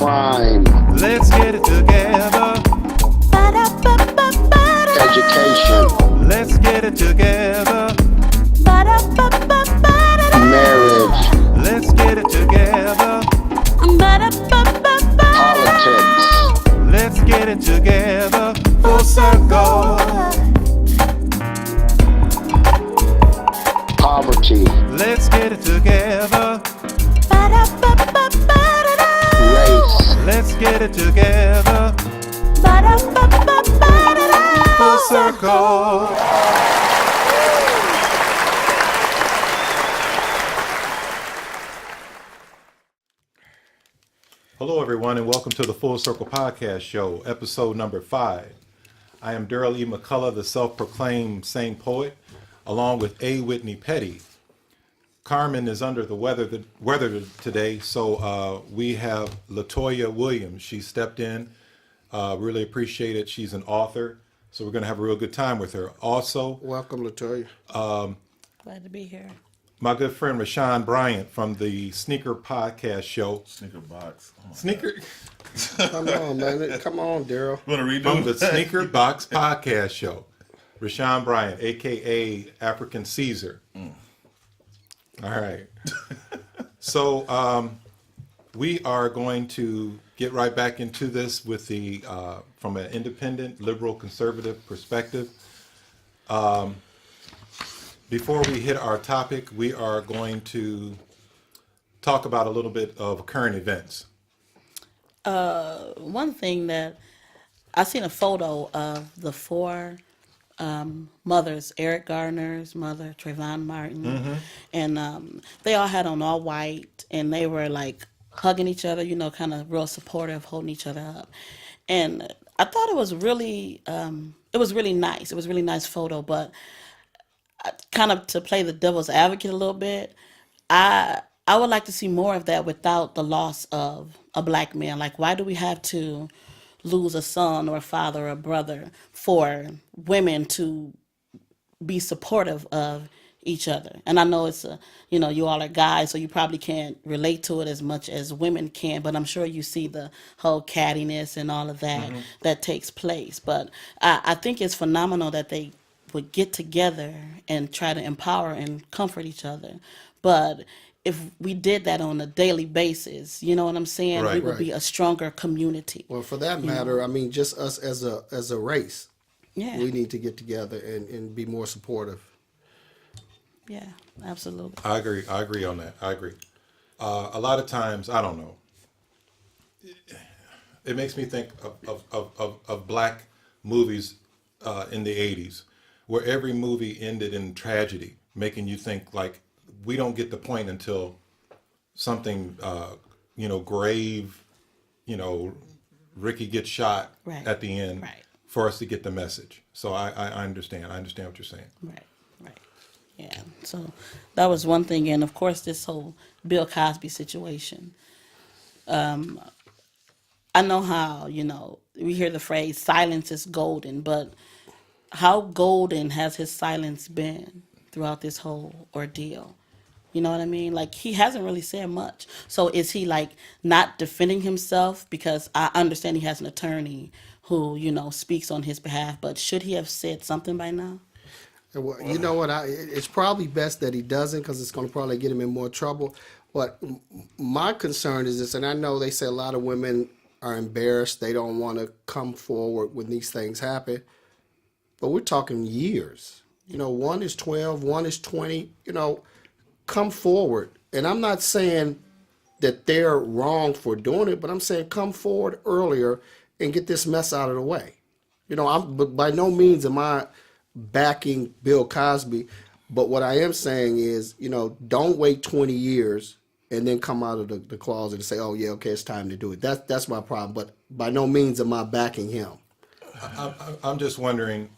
Crime. Let's get it together. Education. Let's get it together. Marriage. Let's get it together. Politics. Let's get it together. Full circle. Poverty. Let's get it together. Race. Let's get it together. Full circle. Hello, everyone, and welcome to the Full Circle Podcast Show, episode number 5. I am Darryl E. McCullough, the self-proclaimed sane poet, along with A. Whitney Petty. Carmen is under the weather today, so we have LaToya Williams. She stepped in. Really appreciate it. She's an author, so we're going to have a real good time with her. Also, welcome, LaToya. Glad to be here. My good friend Rashawn Bryant from the Sneaker Podcast Show. Sneaker Box. Oh Sneaker. Come on, man. Come on, Darryl. You want to redo From the Sneaker Box Podcast Show. Rashawn Bryant, a.k.a. Afrikan Caesar. All right. So we are going to get right back into this with the from an independent, liberal, conservative perspective. Before we hit our topic, we are going to talk about a little bit of current events. One thing that I seen a photo of the four mothers, Eric Garner's mother, Trayvon Martin, and they all had on all white, and they were like hugging each other, you know, kind of real supportive, holding each other up. And I thought it was really nice. It was a really nice photo, but kind of to play the devil's advocate a little bit, I would like to see more of that without the loss of a black man. Like, why do we have to lose a son or a father or a brother for women to be supportive of each other? And I know it's you all are guys, so you probably can't relate to it as much as women can, but I'm sure you see the whole cattiness and all of that that takes place. But I think it's phenomenal that they would get together and try to empower and comfort each other. But if we did that on a daily basis, you know what I'm saying? Right. We would be a stronger community. Well, for that matter, I mean, just us as a race, Yeah. we need to get together and be more supportive. Yeah, absolutely. I agree on that. I agree. A lot of times, I don't know. It makes me think of black movies in the 80s, where every movie ended in tragedy, making you think like we don't get the point until something, grave, Ricky gets shot at the end for us to get the message. So I understand. I understand what you're saying. Right. Yeah, so that was one thing. And of course, this whole Bill Cosby situation. I know how, we hear the phrase silence is golden, but how golden has his silence been throughout this whole ordeal? You know what I mean? Like, he hasn't really said much. So is he like not defending himself? Because I understand he has an attorney who, speaks on his behalf, but should he have said something by now? Well, you know what? It's probably best that he doesn't, because it's going to probably get him in more trouble. But my concern is this, and I know they say a lot of women are embarrassed. They don't want to come forward when these things happen. But we're talking years. One is 12, one is 20. Come forward. And I'm not saying that they're wrong for doing it, but I'm saying come forward earlier and get this mess out of the way. But by no means am I backing Bill Cosby, but what I am saying is, don't wait 20 years and then come out of the closet and say, oh yeah, okay, it's time to do it. That's my problem, but by no means am I backing him. I'm just wondering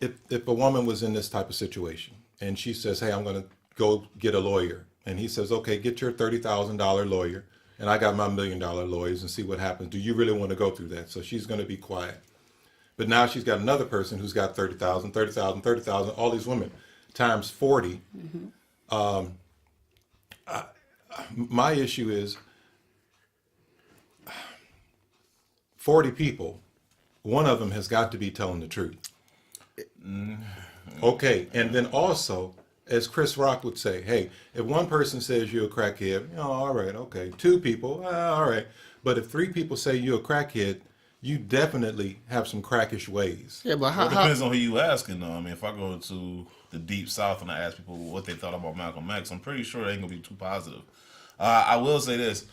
if a woman was in this type of situation and she says, hey, I'm going to go get a lawyer, and he says, okay, get your $30,000 lawyer, and I got my $1 million lawyers, and see what happens. Do you really want to go through that? So she's going to be quiet. But now she's got another person who's got 30,000, all these women, times 40. My issue is 40 people, one of them has got to be telling the truth. Okay, and then also, as Chris Rock would say, hey, if one person says you're a crackhead, all right, okay. 2 people, all right. But if 3 people say you're a crackhead, you definitely have some crackish ways. Yeah, but It depends on who you asking, though. I mean, if I go to the Deep South and I ask people what they thought about Malcolm X, I'm pretty sure they ain't going to be too positive. I will say this.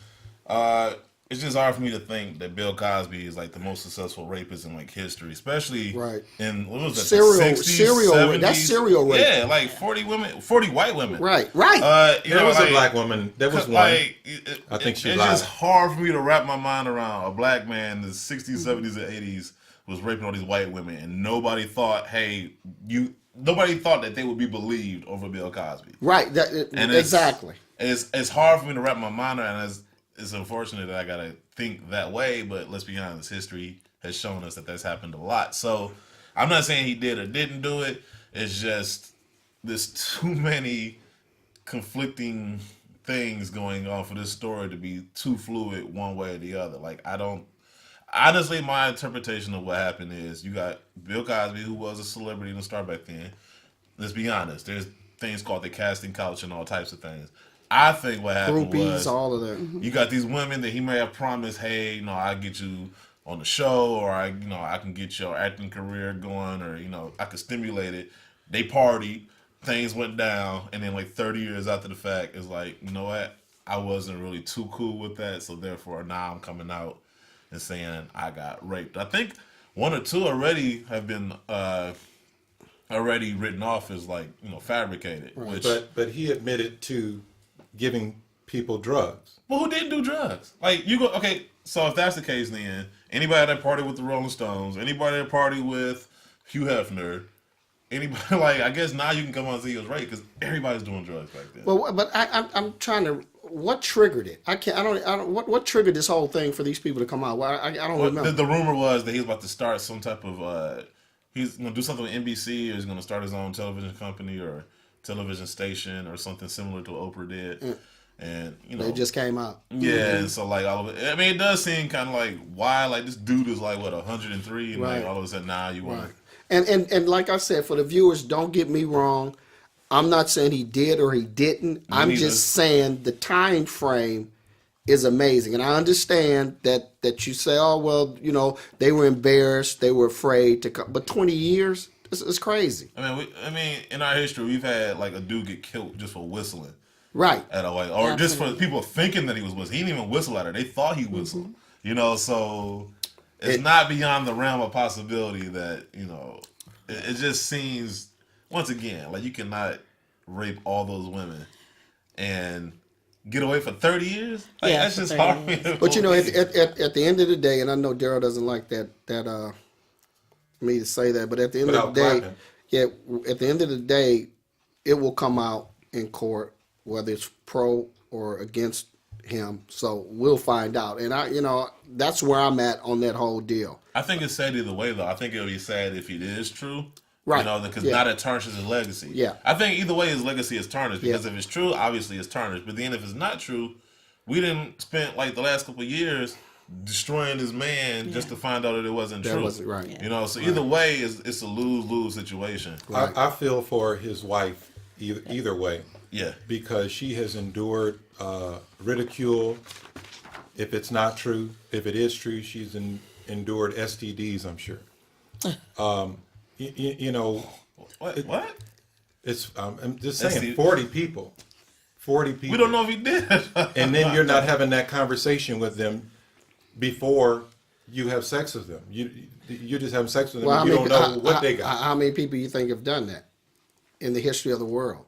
It's just hard for me to think that Bill Cosby is like the most successful rapist in like history, especially in what was that, serial, the 60s, 70s? That's serial rape. Yeah, like 40 white women. Right. There was a black woman. There was one. Like, I think she it's lied. just hard for me to wrap my mind around a black man in the 60s, 70s, and 80s was raping all these white women, and nobody thought, nobody thought that they would be believed over Bill Cosby. Right. Exactly. It's hard for me to wrap my mind around, and it's unfortunate that I gotta think that way, but let's be honest, history has shown us that that's happened a lot. So I'm not saying he did or didn't do it. It's just there's too many conflicting things going on for this story to be too fluid one way or the other. Like, I don't honestly, my interpretation of what happened is you got Bill Cosby, who was a celebrity and a star back then. Let's be honest, there's things called the casting couch and all types of things. I think what happened was all of that. You got these women that he may have promised, hey, I'll get you on the show, or I can get your acting career going, or I can stimulate it. They partied, things went down, and then like 30 years after the fact, it's like, you know what? I wasn't really too cool with that, so therefore now I'm coming out and saying I got raped. I think 1 or 2 already have been already written off as like fabricated. Right. Which, but he admitted to giving people drugs. well, who didn't do drugs? Like, you go, okay, so if that's the case, then anybody that partied with the Rolling Stones, anybody that partied with Hugh Hefner, anybody, like, I guess now you can come on and say he was right, because everybody's doing drugs back then. Well, but I'm trying to. What triggered it? I don't. What triggered this whole thing for these people to come out? Well, I don't remember. The rumor was that he was about to start some type of. He's going to do something with NBC, or he's going to start his own television company or television station or something similar to what Oprah did. And They just came out. Yeah, and so like all of it. I mean, it does seem kind of like, why? Like, this dude is like, what, 103, and like all of a sudden now you want. And like I said, for the viewers, don't get me wrong. I'm not saying he did or he didn't. I'm just saying the time frame is amazing, and I understand that you say, oh well, they were embarrassed, they were afraid to come, but 20 years. It's crazy. I mean, in our history, we've had like a dude get killed just for whistling, right? At a white, or just for people thinking that he was whistling. He didn't even whistle at her; they thought he whistled. So it's not beyond the realm of possibility that it just seems, once again, like you cannot rape all those women and get away for 30 years. Like, that's just hard. But at the end of the day, and I know Darryl doesn't like that. Me to say that, but at the end of the day, at the end of the day, it will come out in court whether it's pro or against him. So we'll find out, and that's where I'm at on that whole deal. I think it's sad either way, though. I think it would be sad if it is true, right? Because now that tarnishes his legacy. Yeah, I think either way his legacy is tarnished, because if it's true, obviously it's tarnished. But then if it's not true, we didn't spend like the last couple of years destroying this man just to find out that it wasn't true. Wasn't right. Yeah. So either way, it's a lose-lose situation. Right. I feel for his wife either way. Yeah. Because she has endured ridicule. If it's not true, if it is true, she's endured STDs, I'm sure. What? It's I'm just saying, 40 people. 40 people. We don't know if he did. And then you're not having that conversation with them before you have sex with them. You're just having sex with them, and you don't know what they got. How many people you think have done that in the history of the world?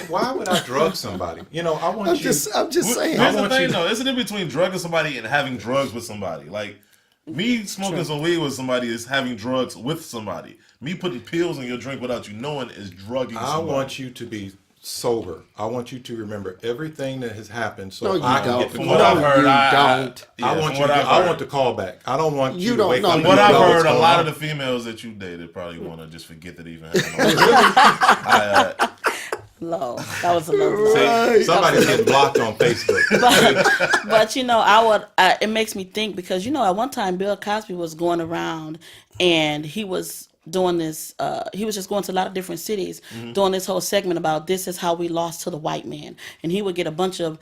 Why would I drug somebody? I want I'm just saying. Here's the thing, though. Isn't it between drugging somebody and having drugs with somebody? Like, me smoking some weed with somebody is having drugs with somebody. Me putting pills in your drink without you knowing is drugging somebody. I want you to be sober. I want you to remember everything that has happened, so no, you I can don't. get the From call. what I've heard, I want the call back. I don't want you to wake up. From what I've heard, a lot of the females that you dated probably want to just forget that even happened. Low. That was a low blow. See, somebody's getting blocked on Facebook. But it makes me think because at one time Bill Cosby was going around and he was doing this. He was just going to a lot of different cities, doing this whole segment about this is how we lost to the white man, and he would get a bunch of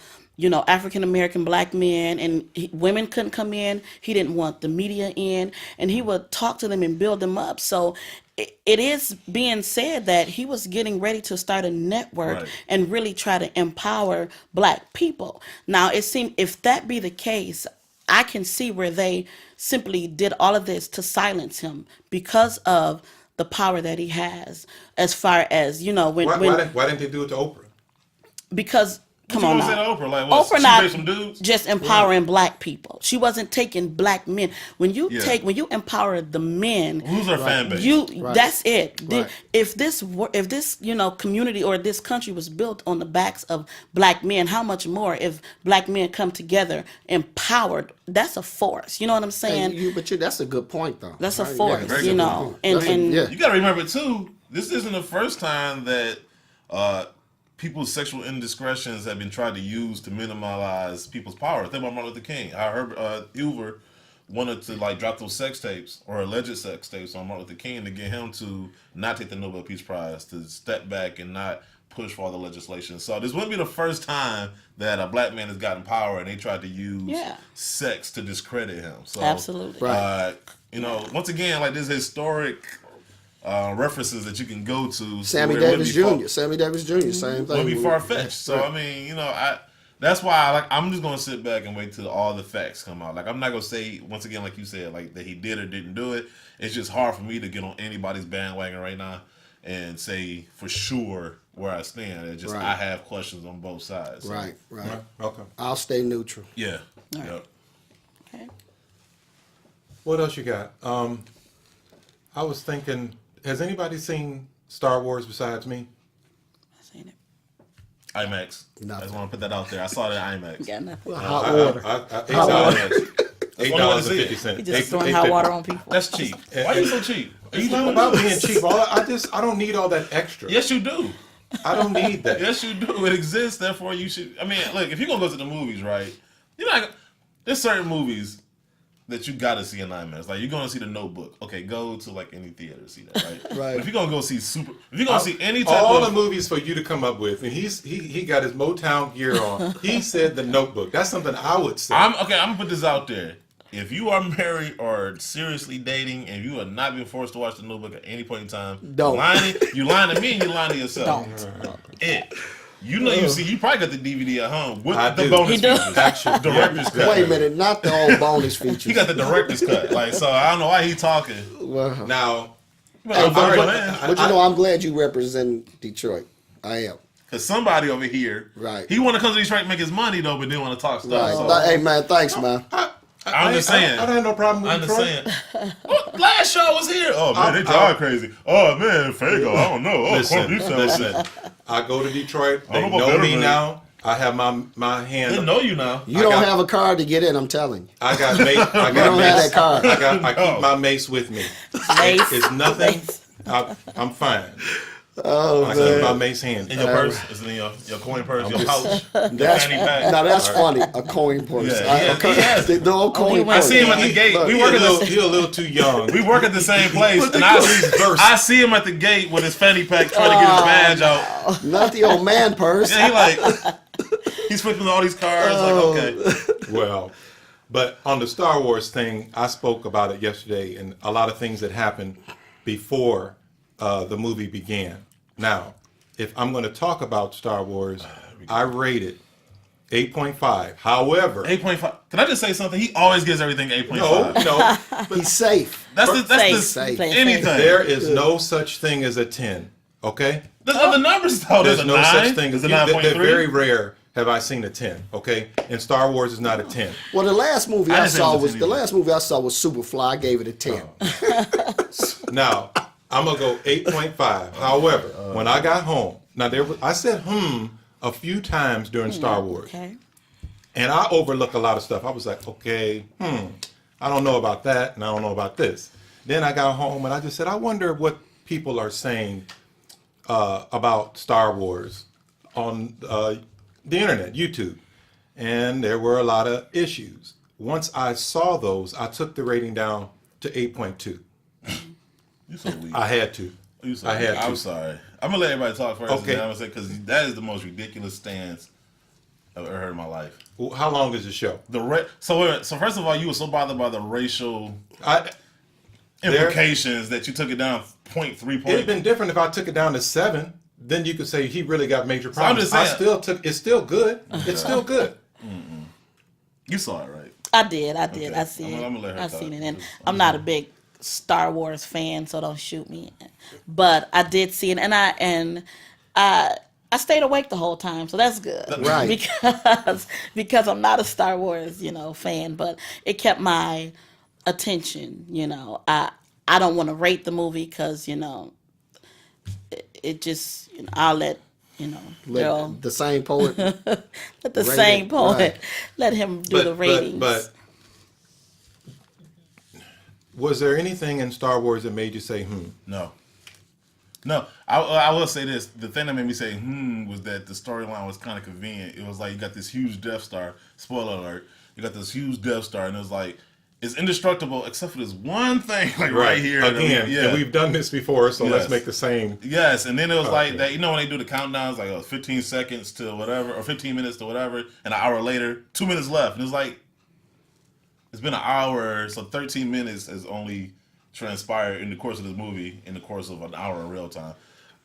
African American black men, and women couldn't come in. He didn't want the media in, and he would talk to them and build them up. So it is being said that he was getting ready to start a network and really try to empower black people. Now, it seemed if that be the case, I can see where they simply did all of this to silence him because of the power that he has. As far as why didn't they do it to Oprah? Because come What on you gonna say now. to Oprah? Like, what? Oprah She not raised some dudes? just empowering black people. She wasn't taking black men. When you empower the men, Who's her fan base? that's it. Right. If this community or this country was built on the backs of black men, how much more if black men come together empowered? That's a force. You know what I'm saying? That's a good point, though. That's a Right? force. very You good know, point. and Yeah. You got to remember too. This isn't the first time that people's sexual indiscretions have been tried to use to minimize people's power. Think about Martin Luther King. I heard Hoover wanted to drop those sex tapes or alleged sex tapes on Martin Luther King to get him to not take the Nobel Peace Prize, to step back and not push for all the legislation. So this wouldn't be the first time that a black man has gotten power and they tried to use sex to discredit him. So absolutely. once again, this historic references that you can go to. Sammy Davis Jr. Sammy Davis Jr. Same thing. Would be far fetched. So I mean, that's why I'm just gonna sit back and wait till all the facts come out. I'm not gonna say once again, like you said, that he did or didn't do it. It's just hard for me to get on anybody's bandwagon right now and say for sure where I stand. It's just I have questions on both sides. So. Right. Okay. I'll stay neutral. Yeah. All right. Yep. Okay. What else you got? I was thinking, has anybody seen Star Wars besides me? I seen it. IMAX. Nothing. I just want to put that out there. I saw it in IMAX. Got nothing. Hot water. $8.50. He just throwing hot water on people. That's cheap. Why are you so cheap? It's not about being cheap. I don't need all that extra. Yes, you do. I don't need that. Yes, you do. It exists. Therefore, you should. I mean, look, if you're gonna go to the movies, right? There's certain movies that you gotta see in IMAX. You're gonna see The Notebook. Okay, go to any theater to see that, right? Right. But if you're gonna go see see any type all of the movies for you to come up with, and he got his Motown gear on. He said The Notebook. That's something I would say. I'm gonna put this out there. If you are married or seriously dating and you are not being forced to watch The Notebook at any point in time, Don't. you lying to me and you lying to yourself. Don't. You probably got the DVD at home with I the do. bonus He do. features. Actually, Director's cut. Wait a minute, not the old bonus features. He got the director's cut. So I don't know why he talking. Well, Now, hey, But I'm glad you represent Detroit. I am. because somebody over here, Right. he want to come to Detroit and make his money though, but didn't want to talk stuff. Right. So. Hey, man, thanks, man. I'm just saying. I don't have no problem with I'm just Detroit. saying. Last show was here. Oh man, they drive crazy. Oh man, Fago. I don't know. Oh, Listen. I go to Detroit. I They don't know know better me than- now. I have my hand. They know you now. You don't got- have a card to get in, I'm telling you. I got mace. I You got don't have mace. that card. I keep my mace with me. Mace. It's nothing. Mace. I'm fine. Oh, I keep man. my mace handy. In your purse, is it in your coin purse, your pouch, your That's, fanny pack. now that's funny. A coin purse. Yeah, he has it. The old coin he purse. I see him at the gate. Look, We He work a at little, the he a little too young. we work at the same place, Put the and cookies first. I see him at the gate with his fanny pack trying to get his badge out. Not the old man purse. Yeah, he's flipping all these cards. Okay, Well, but on the Star Wars thing, I spoke about it yesterday, and a lot of things that happened before the movie began. Now, if I'm going to talk about Star Wars, I rate it 8.5. However, 8.5. Can I just say something? He always gives everything 8.5. no, He's safe. That's Safe. Play anything. there is no such thing as a 10. Okay, There's other numbers though. there's a no 9. such thing as There's a 9.3. they're very rare. Have I seen a 10? Okay, and Star Wars is not a 10. Well, the last movie I I didn't say saw it was was a the 10 last movie I saw was Superfly. I gave it a 10. Now, I'm gonna go 8.5. However, when I got home, I said a few times during Star Wars, Okay. and I overlook a lot of stuff. I was like, okay, I don't know about that, and I don't know about this. Then I got home and I just said, I wonder what people are saying about Star Wars on the internet, YouTube, and there were a lot of issues. Once I saw those, I took the rating down to 8.2. You so weak. I had to. You so I had weak. to. I'm sorry. I'm gonna let everybody talk first. Okay. And I'm gonna say because that is the most ridiculous stance I've ever heard in my life. Well, how long is the show? So first of all, you were so bothered by the racial implications that you took it down 0.3 points. It'd been different if I took it down to 7. Then you could say he really got major problems. So I'm just saying, it's still good. It's still good. You saw it, right? I did. Okay. I see I'm it. gonna let her I've talk. seen it, and I'm not a big Star Wars fan, so don't shoot me. But I did see it, and I stayed awake the whole time, so that's good. Right. Because I'm not a Star Wars, fan, but it kept my attention. I don't want to rate the movie because it just I'll let Let the same poet. let the rate same it, poet right. let him do the ratings. But was there anything in Star Wars that made you say, No. I will say this. The thing that made me say was that the storyline was kind of convenient. It was like you got this huge Death Star. Spoiler alert. You got this huge Death Star, and it was like it's indestructible except for this one thing, like right here. Again, and we've done this before, so let's Yes. make the same. Yes, and then it was like that. When they do the countdowns, like 15 seconds to whatever, or 15 minutes to whatever, and an hour later, 2 minutes left, and it's like it's been an hour, so 13 minutes has only transpired in the course of this movie, in the course of an hour in real time.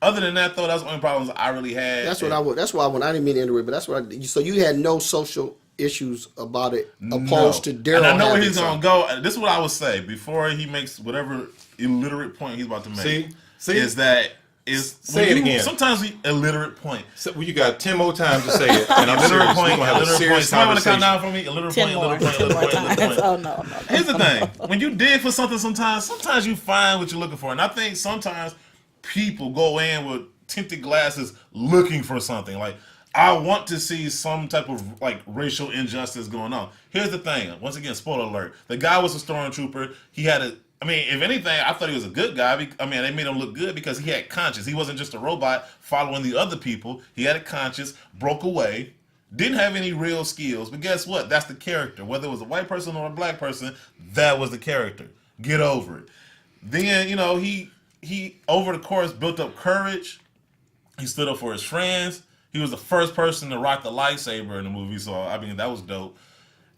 Other than that, though, that's the only problems I really had. That's why I didn't mean to interrupt, but that's what so you had no social issues about it opposed to Darryl. And I know where having he's some. going to go. This is what I would say before he makes whatever illiterate point he's about to make. See? Is that Say it again. Sometimes we illiterate point. So you got 10 more times to say it, and I'm Illiterate serious. point. We're gonna have a Illiterate point. serious Somebody want to count conversation. down for me? Illiterate 10 point. more, Illiterate point. 10 more Illiterate point. Illiterate times. point. Oh no. Here's the thing. When you dig for something sometimes you find what you're looking for. And I think sometimes people go in with tinted glasses looking for something. Like, I want to see some type of like racial injustice going on. Here's the thing. Once again, spoiler alert. The guy was a stormtrooper. He had if anything, I thought he was a good guy. They made him look good because he had conscience. He wasn't just a robot following the other people. He had a conscience, broke away, didn't have any real skills. But guess what? That's the character. Whether it was a white person or a black person, that was the character. Get over it. Then, he over the course built up courage. He stood up for his friends. He was the first person to rock the lightsaber in the movie, so that was dope.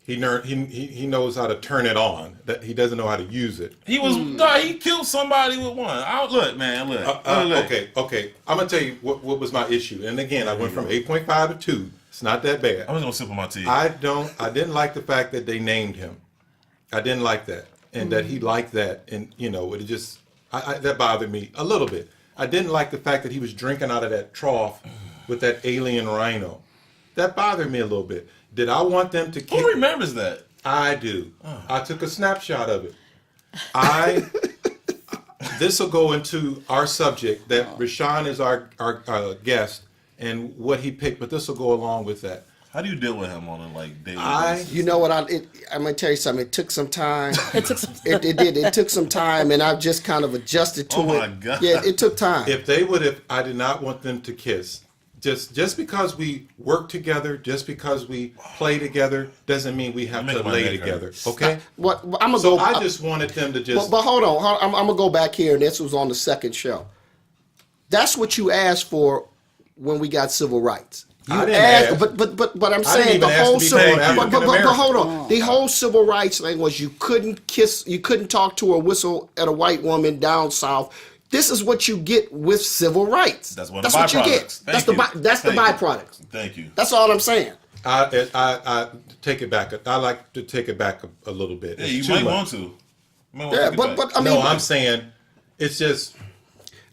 He knows how to turn it on. That he doesn't know how to use it. He was he killed somebody with one. Look. Okay. I'm gonna tell you what was my issue. And again, I went from 8.5 to 2. It's not that bad. I'm just gonna sip on my tea. I didn't like the fact that they named him. I didn't like that, and that he liked that, and it just that bothered me a little bit. I didn't like the fact that he was drinking out of that trough with that alien rhino. That bothered me a little bit. Did I want them to keep... Who remembers that? I do. I took a snapshot of it. This will go into our subject that Rashawn is our guest and what he picked, but this will go along with that. How do you deal with him on a daily basis? You know what? I'm gonna tell you something. It took some time. It did. It took some time, and I've just kind of adjusted to it. Oh my God. Yeah, it took time. If they would have, I did not want them to kiss. Just because we work together, just because we play together, doesn't mean we have to lay together. Okay. I just wanted them to just. But hold on. I'm gonna go back here, and this was on the second show. That's what you asked for when we got civil rights. I didn't ask. But I'm saying the whole civil. But hold on. The whole civil rights thing was you couldn't kiss, you couldn't talk to or whistle at a white woman down south. This is what you get with civil rights. That's what you get. That's the byproduct. Thank you. That's all I'm saying. I take it back. I like to take it back a little bit. Yeah, you might want to. Yeah, but I mean, no, I'm saying it's just.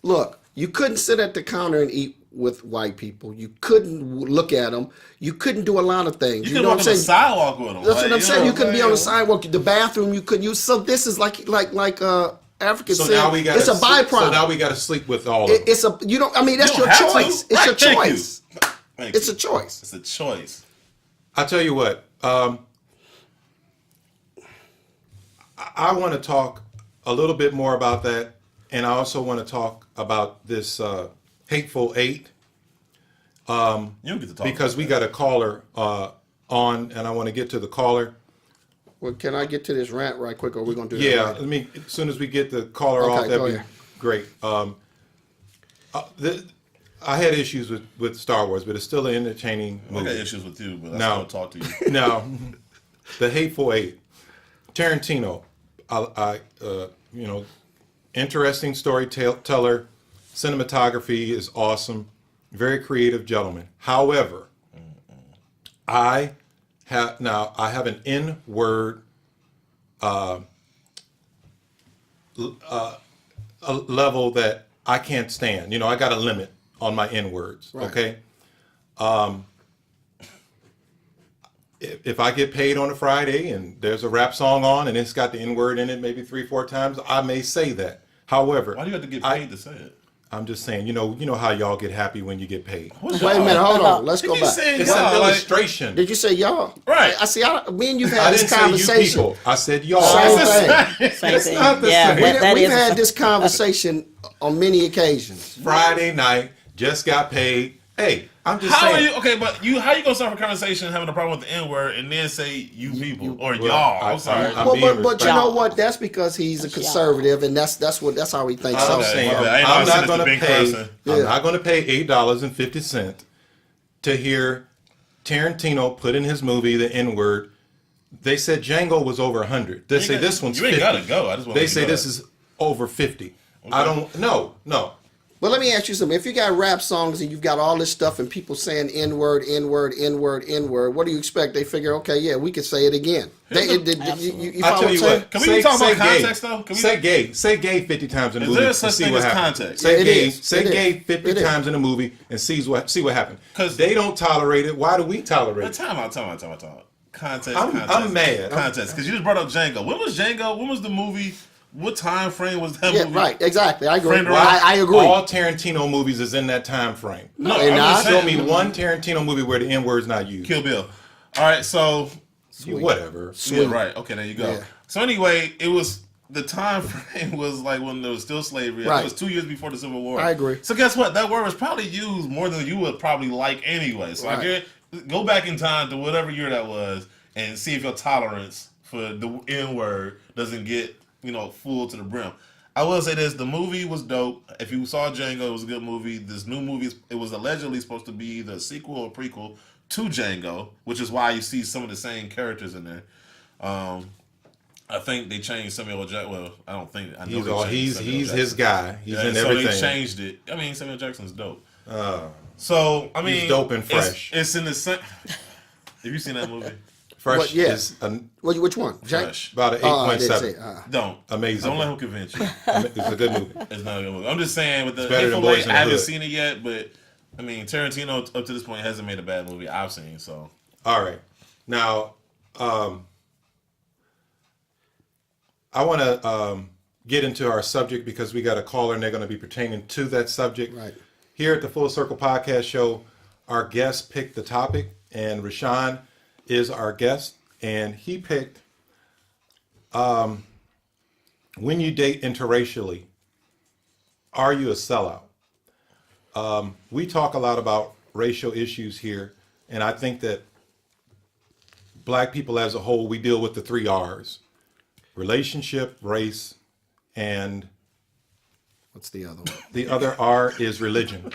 Look, you couldn't sit at the counter and eat with white people. You couldn't look at them. You couldn't do a lot of things. You know what I'm saying? Sidewalk with them. That's what I'm saying. You couldn't be on the sidewalk. The bathroom you couldn't use. So this is like African Caesar. It's a byproduct. So now we got to sleep with all of them. It's a that's your choice. It's your choice. It's a choice. It's a choice. I tell you what. I want to talk a little bit more about that, and I also want to talk about this Hateful Eight. You don't get to talk because about we that. got a caller on, and I want to get to the caller. Well, can I get to this rant right quick, or are we gonna do that Yeah, later? I mean, as soon as we get the caller Okay, off, that'd go be ahead. great. I had issues with Star Wars, but it's still an entertaining I got movie. issues with you, but I No. still talk to you. Now, The Hateful Eight, Tarantino, interesting storyteller, cinematography is awesome, very creative gentleman. However, I have an N-word a level that I can't stand. I got a limit on my N-words. Right. Okay. If I get paid on a Friday and there's a rap song on and it's got the N-word in it maybe 3-4 times, I may say that. However, Why do you have to get paid to say it? I'm just saying, you know how y'all get happy when you get paid. What's Wait a y'all? minute, hold on. Let's go You keep back. saying It's y'all, an like- illustration. Did you say y'all? Right. I see. Me and you've I had this didn't say you conversation. people. I said y'all. Same It's the thing. same. Same thing. not the Yeah, same. that We've is. had this conversation on many occasions. Friday night, just got paid. Hey, I'm just How are saying. you okay? But how you gonna start a conversation having a problem with the N word and then say you people or well, y'all? I- I'm sorry. I'm Well, being but you know respectful. what? That's because he's a conservative, and that's how he thinks. I'm So, saying my bad. I ain't know I'm I said not this going to to Ben pay. Carson. Yeah. I'm not going to pay $8.50 to hear Tarantino put in his movie the N-word. They said Django was over 100. They say this one's You ain't 50. gotta go. I just want They say this is over 50. I don't. No. but let me ask you something. If you got rap songs and you've got all this stuff and people saying N word, N word, N word, N word, what do you expect? They figure, okay, yeah, we could say it again. You I follow tell you I'm saying? what. Can we say, talk about say context, gay. though? Can we- Say gay. Say gay 50 times in a Is movie. there and such see thing what as happens. context? Say It gay. is. Say It gay is. 50 It is. times in a movie and see what happens. 'Cause- They don't tolerate it. Why do we tolerate it? Time out. Context. I'm mad. Context. Because you just brought up Django. When was Django? When was the movie? What time frame was that Yeah, movie? right, exactly. I agree. Friend Well, around- I agree. All Tarantino movies is in that time frame. No, they're I'm just not. Show saying. me one Tarantino movie where the N word's not used. Kill Bill. All right, so Whatever. yeah, right. Okay, there you go. Yeah. So anyway, it was the time frame was like when there was still slavery. I think Right. it was 2 years before the Civil War. I agree. So guess what? That word was probably used more than you would probably like anyway. So I Right. guarantee, go back in time to whatever year that was and see if your tolerance for the N word doesn't get full to the brim. I will say this: the movie was dope. If you saw Django, it was a good movie. This new movie, it was allegedly supposed to be the sequel or prequel to Django, which is why you see some of the same characters in there. I think they changed Samuel L. Jackson. Well, I don't think. I know He's they all, changed he's Samuel L. he's Jackson. his guy. He's Yeah, in so everything. they changed it. I mean, Samuel Jackson's dope. So I mean, dope and fresh. It's in the same. Have you seen that movie? Fresh What, yeah. is Which one? Jack? Fresh. about an Oh, I didn't 8.7. say. Don't. Amazing. Don't let him convince you. It's a good movie. It's not a good movie. I'm just saying with the better than Hateful Boys Eight, in the I haven't Hood. seen it yet, but I mean Tarantino up to this point hasn't made a bad movie I've seen. So All right. Now, I want to get into our subject because we got a caller and they're going to be pertaining to that subject. Right. Here at the Full Circle Podcast Show, our guest picked the topic, and Rashawn is our guest, and he picked when you date interracially, are you a sellout? We talk a lot about racial issues here, and I think that Black people as a whole, we deal with the 3 R's: relationship, race, and What's the other one? the other R is religion.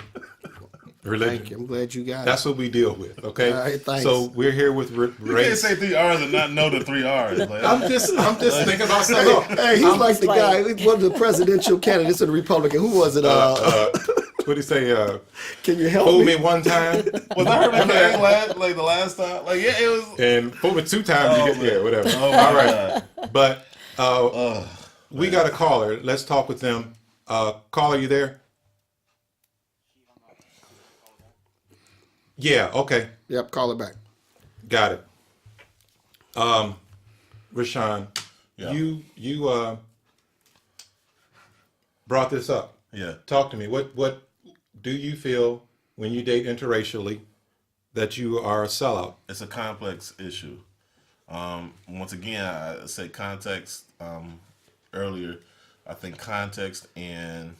Religion. Thank you. I'm glad you got That's what we deal with, okay? All right, thanks. So we're here with you can't race. say 3 R's and not know the 3 R's. Like, I'm just thinking about something else. it. Hey, he's like the guy. One of the presidential candidates of the Republican. Who was it? What do you say? Can you help Fool me? me one time, was I heard McCullough last like the last time? Like yeah, it was. and fool me 2 times. You get man. whatever. Oh my All right, God. but we got a caller. Let's talk with them. Caller, you there? Yeah. Okay. Yep. Call it back. Got it. Rashawn, Yeah. you brought this up. Yeah. Talk to me. What do you feel when you date interracially that you are a sellout? It's a complex issue. Once again, I said context earlier. I think context and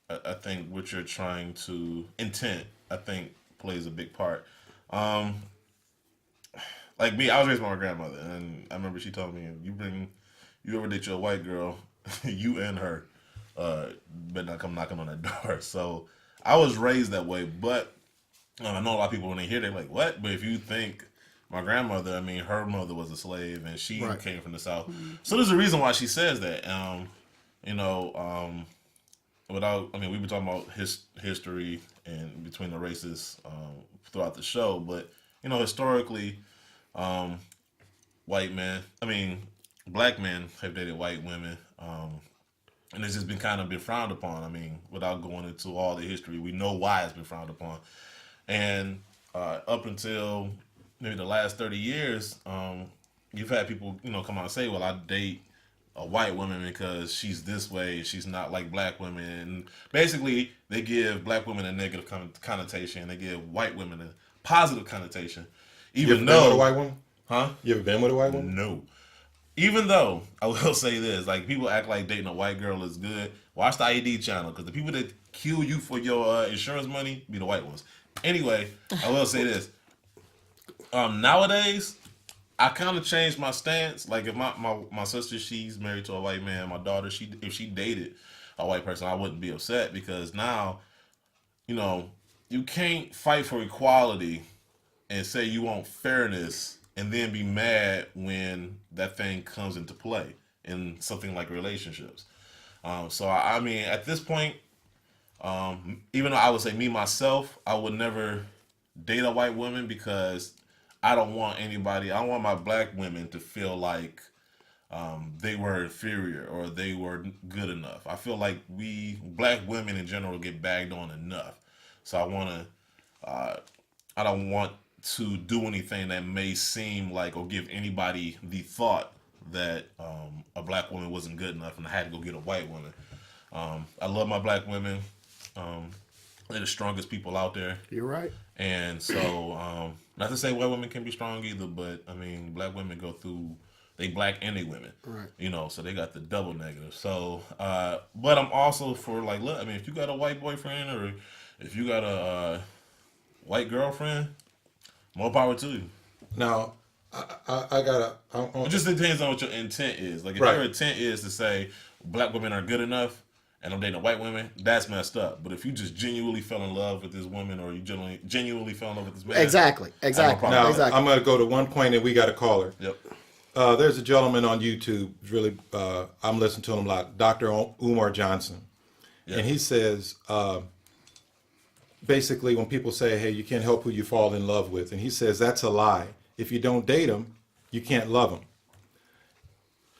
I think what you're trying to intent, I think, plays a big part. Like me, I was raised by my grandmother, and I remember she told me, you ever date your white girl, you and her, better not come knocking on that door. So I was raised that way, but I know a lot of people when they hear, they're like, what? But if you think my grandmother, I mean, her mother was a slave, and she came from the South. So there's a reason why she says that. We've been talking about history and between the races throughout the show, but historically, black men have dated white women, and it's just been frowned upon. I mean, without going into all the history, we know why it's been frowned upon, and up until maybe the last 30 years, you've had people come out and say, "Well, I date a white woman because she's this way, she's not like black women." And basically, they give black women a negative connotation, they give white women a positive connotation. Even you ever though, been with a white woman? huh? You ever been with a white woman? No. Even though I will say this, like people act like dating a white girl is good. Watch the IED channel, because the people that kill you for your insurance money be the white ones. Anyway, I will say this. Nowadays, I kind of changed my stance. Like if my sister, she's married to a white man. My daughter, if she dated a white person, I wouldn't be upset, because now, you can't fight for equality and say you want fairness and then be mad when that thing comes into play in something like relationships. So I mean, at this point, even though I would say me myself, I would never date a white woman, because I don't want my black women to feel like they were inferior or they were good enough. I feel like we black women in general get bagged on enough. So I don't want to do anything that may seem like, or give anybody the thought that a black woman wasn't good enough and I had to go get a white woman. I love my black women. They're the strongest people out there. You're right. And so, not to say white women can be strong either, but I mean, black women they black and they women. Right. So they got the double negative. So, but I'm also for like, look, I mean, if you got a white boyfriend or if you got a white girlfriend, more power to you. Now, it just depends on what your intent is. Like, if your intent is to say black women are good enough and I'm dating a white woman, that's messed up. But if you just genuinely fell in love with this woman, or you genuinely fell in love with this man, exactly. Now, I'm going to go to one point, and we got a caller. Yep. There's a gentleman on YouTube. Really, I'm listening to him a lot. Dr. Umar Johnson, and he says, basically, when people say, "Hey, you can't help who you fall in love with," and he says that's a lie. If you don't date them, you can't love them.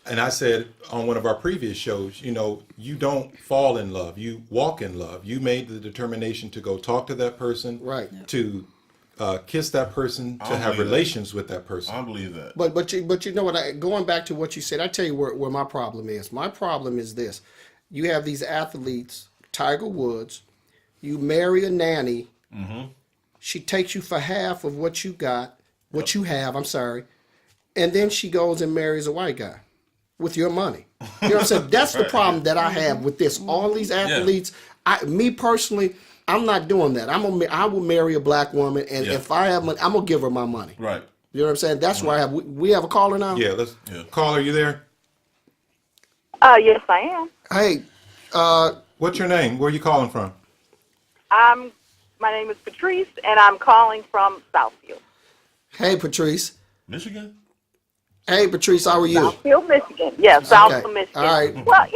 And I said on one of our previous shows, you don't fall in love, you walk in love. You made the determination to go talk to that person, right? To kiss that person, to have relations with that person. I believe that. But you know what? Going back to what you said, I tell you where my problem is. My problem is this: you have these athletes, Tiger Woods. You marry a nanny. Mm-hmm. She takes you for half of what you got, what you have. I'm sorry, and then she goes and marries a white guy with your money. You know what I'm saying? That's the problem that I have with this. All these athletes, me personally, I'm not doing that. I will marry a black woman, and if I have money, I'm gonna give her my money. Right. You know what I'm saying? That's where I have. We have a caller now. Yeah. Caller, you there? Yes, I am. Hey, what's your name? Where are you calling from? My name is Patrice, and I'm calling from Southfield. Hey, Patrice. Michigan? Hey, Patrice, how are you? Southfield, Michigan. Yeah, Southfield, Michigan. All right. Well,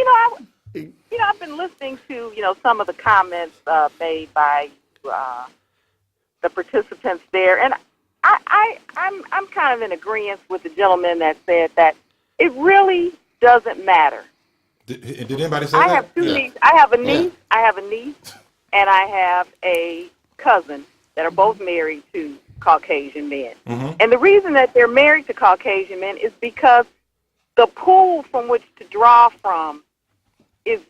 I've been listening to, some of the comments made by the participants there, and I'm kind of in agreement with the gentleman that said that it really doesn't matter. Did anybody say I that? have two nieces. I have a niece. I have a niece, and I have a cousin that are both married to Caucasian men. Mm-hmm. And the reason that they're married to Caucasian men is because the pool from which to draw from is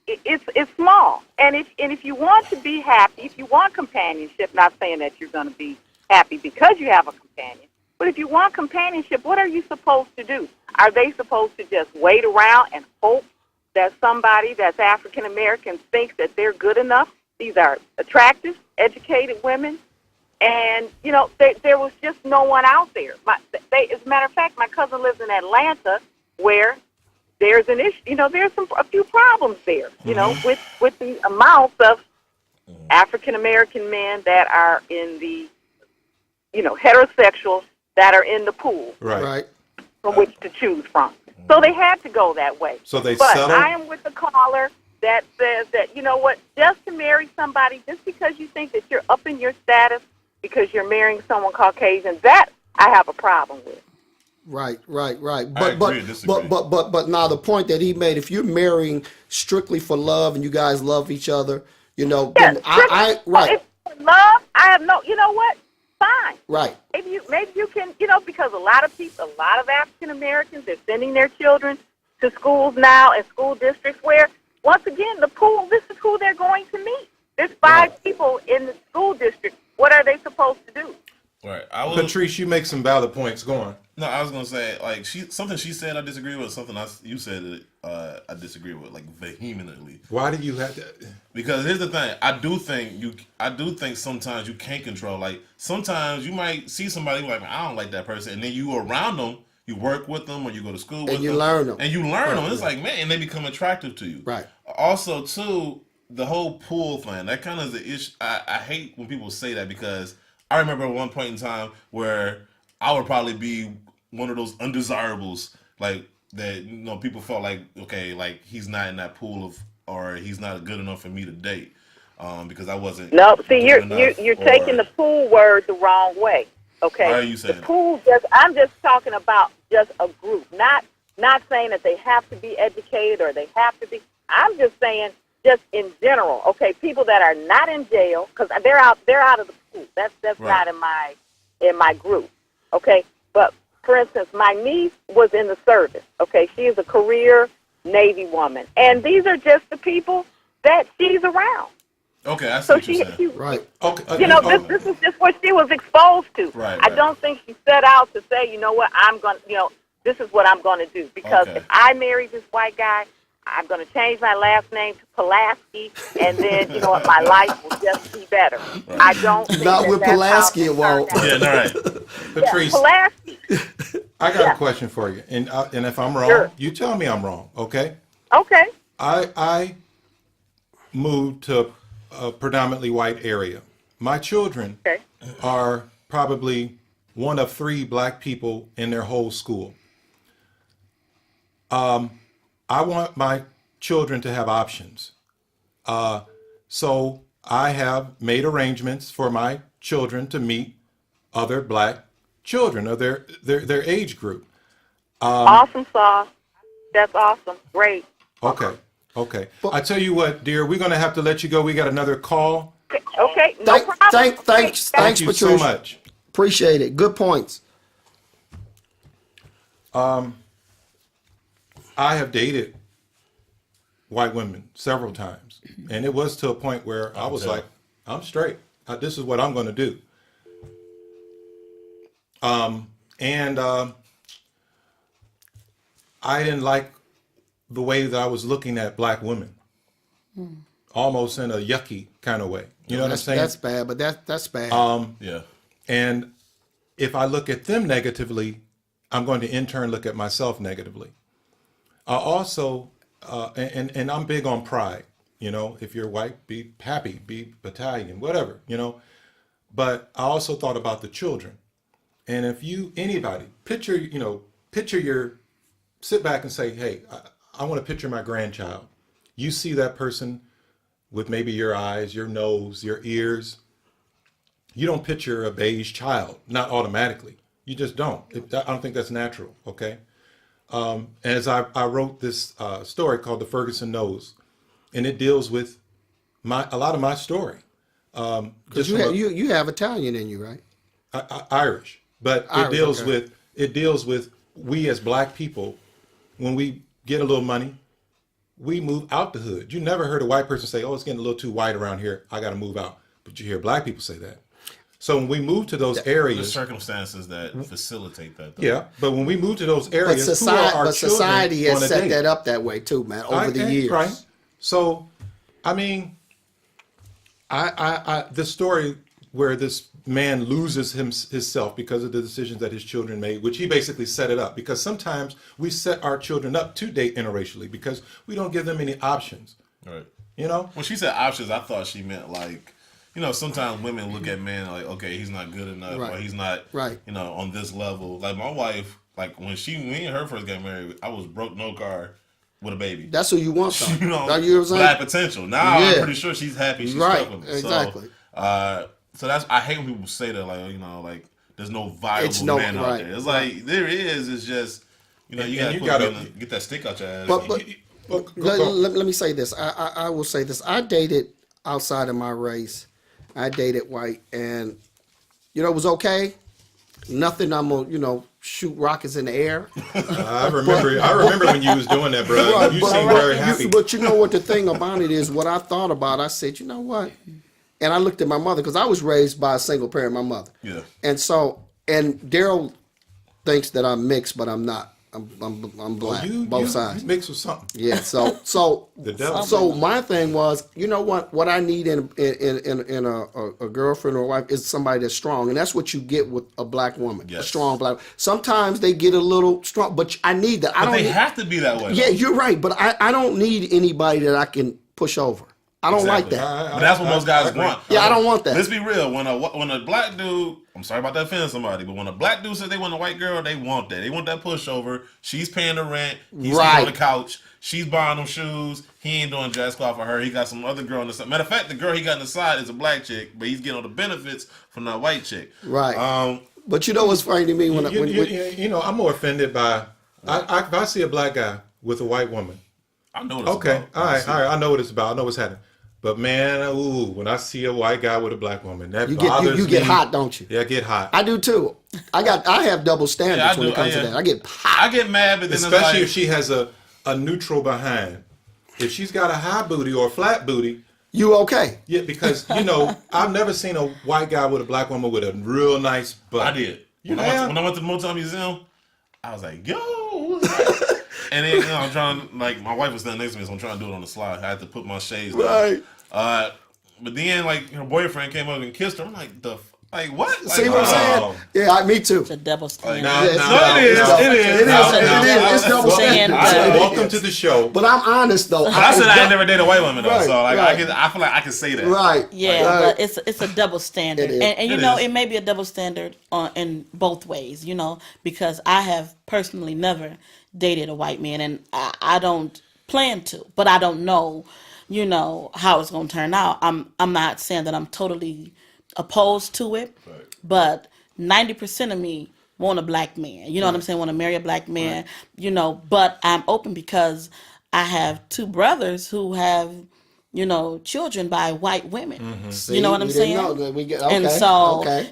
it's small. And if you want to be happy, if you want companionship, not saying that you're going to be happy because you have a companion, but if you want companionship, what are you supposed to do? Are they supposed to just wait around and hope that somebody that's African American thinks that they're good enough. These are attractive, educated women. And, you know, there was just no one out there. As a matter of fact, my cousin lives in Atlanta, where there's an issue. You know, there's a few problems there, you know, with the amounts of African American men that are in the, you know, heterosexuals that are in the pool Right. from which to choose from. So they had to go that way. So they But settled? I am with the caller that says that, you know what, just to marry somebody, just because you think that you're up in your status because you're marrying someone Caucasian, that I have a problem with. Right. I But agree and disagree. but now the point that he made, if you're marrying strictly for love and you guys love each other, you know, Yes, then I right. If for love, I have no, you know what, fine. Right. Maybe you can, you know, because a lot of African Americans, they're sending their children to schools now and school districts where, once again, the pool, this is who they're going to meet. There's 5 people in the school district. What are they supposed to do? Right. Patrice, you make some valid points. Go on. No, I was gonna say like something she said I disagree with. Something you said I disagree with like vehemently. Why do you have to? Because here's the thing, I do think sometimes you can't control. Like sometimes you might see somebody like I don't like that person, and then you around them, you work with them, or you go to school with them, you learn them. and you learn them. It's like man, and they become attractive to you. Right. Also, too, the whole pool thing that kind of is the issue. I hate when people say that because I remember at one point in time where I would probably be one of those undesirables, like that. You know, people felt like okay, like he's not in that pool of, or he's not good enough for me to date, because I wasn't. No, see, you're or- taking the pool word the wrong way. Okay. Why are you saying the that? pool? I'm just talking about just a group, not saying that they have to be educated or they have to be. I'm just saying just in general. Okay, people that are not in jail because they're out of the pool. That's Right. not in my group. Okay, but for instance, my niece was in the service. Okay, she is a career Navy woman, and these are just the people that she's around. Okay, I see So what you're saying. she Right. Okay. you know, this is just what she was exposed to. Right, I right. don't think she set out to say, you know what, this is what I'm going to do. Because Okay. if I marry this white guy, I'm going to change my last name to Pulaski, and then, you know what, my life will just be better. I don't think Not with that's how Pulaski, it it won't. turned out. Yeah, all right. Patrice, Pulaski. I got Yeah. a question for you, and if I'm wrong, Sure. you tell me I'm wrong. Okay. Okay. I moved to a predominantly white area. My children Okay. are probably one of 3 black people in their whole school. I want my children to have options. So I have made arrangements for my children to meet other black children of their age group. Awesome sauce. That's awesome. Great. Okay. I tell you what, dear, we're going to have to let you go. We got another call. Okay. No problem. Thanks, Thank you so Patrice. much. Appreciate it. Good points. I have dated white women several times, and it was to a point where I was tell. like, I'm straight. This is what I'm going to do. And I didn't like the way that I was looking at black women, almost in a yucky kind of way. You know what I'm saying? That's bad, but that's bad. Yeah. And if I look at them negatively, I'm going to in turn look at myself negatively. Also, and I'm big on pride. You know, if you're white, be happy, be Italian, whatever, you know. But I also thought about the children. And if anybody, sit back and say, hey, I want to picture my grandchild. You see that person with maybe your eyes, your nose, your ears. You don't picture a beige child, not automatically. You just don't. I don't think that's natural, okay? As I wrote this story called The Ferguson Nose, and it deals with a lot of my story. Because you have Italian in you, right? Irish, but Irish, it deals with we as black people, when we get a little money, we move out the hood. You never heard a white person say, oh, it's getting a little too white around here, I got to move out. But you hear black people say that. So when we move to those There's areas, circumstances that facilitate that. Though. yeah. But when we move to those But areas, who are our society children has on a set date? that up that way too, man, over the years. Right. So, I mean, I this story where this man loses himself because of the decisions that his children made, which he basically set it up. Because sometimes we set our children up to date interracially because we don't give them any options. Right. You know? When she said options, I thought she meant like, you know, sometimes women look at men like, okay, he's not good enough, Right. or he's not, Right. you know, on this level. Like my wife, like when me and her first got married, I was broke, no car, with a baby. That's who you want, though. You know, Now, you know what I'm saying? that potential. Now Yeah. I'm pretty sure she's happy. She's Right, stuck with me. exactly. So that's, I hate when people say that, like, you know, like there's no viable man out right, there. It's like there is. It's just, you know, you gotta get that stick out your ass. But Go. let me say this. I will say this. I dated outside of my race. I dated white, and you know it was okay. Nothing. I'm gonna shoot rockets in the air. I remember when you was doing that, bro. Right, You but- seemed very happy. But you know what the thing about it is, what I thought about, I said, you know what? And I looked at my mother, because I was raised by a single parent, my mother. Yeah. And so, and Darryl thinks that I'm mixed, but I'm not. I'm black, both sides. You mixed with something. Yeah. So The devil. So my thing was, you know what I need in a girlfriend or a wife is somebody that's strong, and that's what you get with a black woman, Yes. a strong black. Sometimes they get a little strong, but I need that. I But don't. they need, have to be that way. yeah, you're right, but I don't need anybody that I can push over. I don't like Exactly. that. But that's what most guys agree. want. Yeah, I don't want that. Let's be real. When a black dude, I'm sorry about that offending somebody, but when a black dude says they want a white girl, they want that. They want that pushover. She's paying the rent. He's Right. on the couch. She's buying them shoes. He ain't doing jazz cloth for her. He got some other girl on the side. Matter of fact, the girl he got on the side is a black chick, but he's getting all the benefits from that white chick. Right. But you know what's funny to me when You know, I'm more offended by if I see a black guy with a white woman. I know what it's Okay, about. all right. I know what it's about. I know what's happening. But man, when I see a white guy with a black woman, that you bothers get me. hot, don't you? Yeah, I get hot. I do too. I have double standards Yeah, I when do. it comes to Yeah. that. I get hot. I get mad, but then Especially it's like, if she has a neutral behind. If she's got a high booty or a flat booty, You okay? yeah, because I've never seen a white guy with a black woman with a real nice butt. I did. You When I went to the Motown Museum, I was like, yo, what's that? And then I'm trying, like, my wife was standing next to me, so I'm trying to do it on the slide. I had to put my shades down. Right. But then, like, her boyfriend came up and kissed her. I'm like, what? Like, See what I'm saying? Yeah, me too. It's a double standard. Now, Yes. now, No, it is. now- It is. It is. now- It is. It's double saying, standard. Welcome to the show. But I'm honest though. But I said I ain't never dated a white woman, though. Right, So, like, right. I feel like I can say that. Right. Yeah, right. but it's a double standard, It is. and you It know is. it may be a double standard in both ways. Because I have personally never dated a white man, and I don't plan to, but I don't know, how it's gonna turn out. I'm not saying that I'm totally opposed to it, but 90% of me want a black man. You know what I'm saying? Want to marry a black man. But I'm open because I have two brothers who have children by white women. See, You know what I'm we didn't saying? know. We get, And okay, so, okay.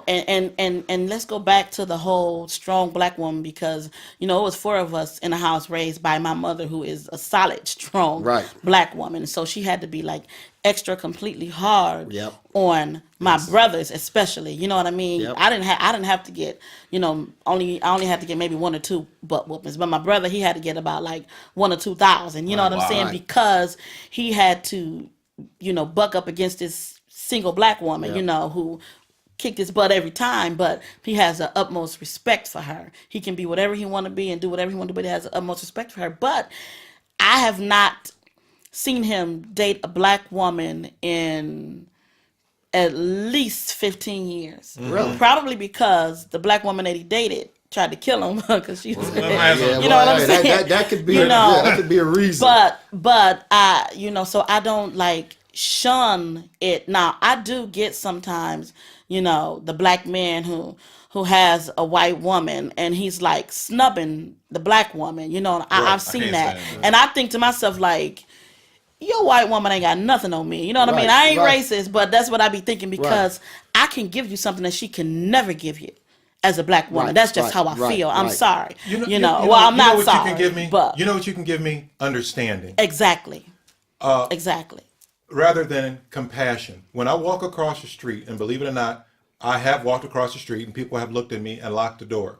and let's go back to the whole strong black woman because, it was four of us in a house raised by my mother who is a solid, strong Right. black woman. So she had to be like extra completely hard Yep. on my brothers especially. You know what I mean? Yep. I didn't have to get, I only had to get maybe 1 or 2 butt whoopings. But my brother, he had to get about like 1 or 2,000. You know what I'm saying? Right. Because he had to, buck up against this single black woman, who kicked his butt every time, but he has the utmost respect for her. He can be whatever he want to be and do whatever he want to do, but he has the utmost respect for her. But I have not seen him date a black woman in at least 15 years. Really? Probably because the black woman that he dated tried to kill him because she was, Yeah, you know what I'm that, saying? That could be. You know, that could be a reason. But I, so I don't like shun it. Now I do get sometimes, the black man who has a white woman and he's like snubbing the black woman. I've seen can't that, stand that. and I think to myself like, your white woman ain't got nothing on me. You know what I mean? Right, I ain't right. racist, but that's what I be thinking because I can give you something that she can never give you as a black woman. Right, That's just right, how I right, feel. I'm right. sorry. I'm not what sorry. You can give me, but you know what you can give me? Understanding. exactly. Exactly. Rather than compassion. When I walk across the street, and believe it or not, I have walked across the street and people have looked at me and locked the door.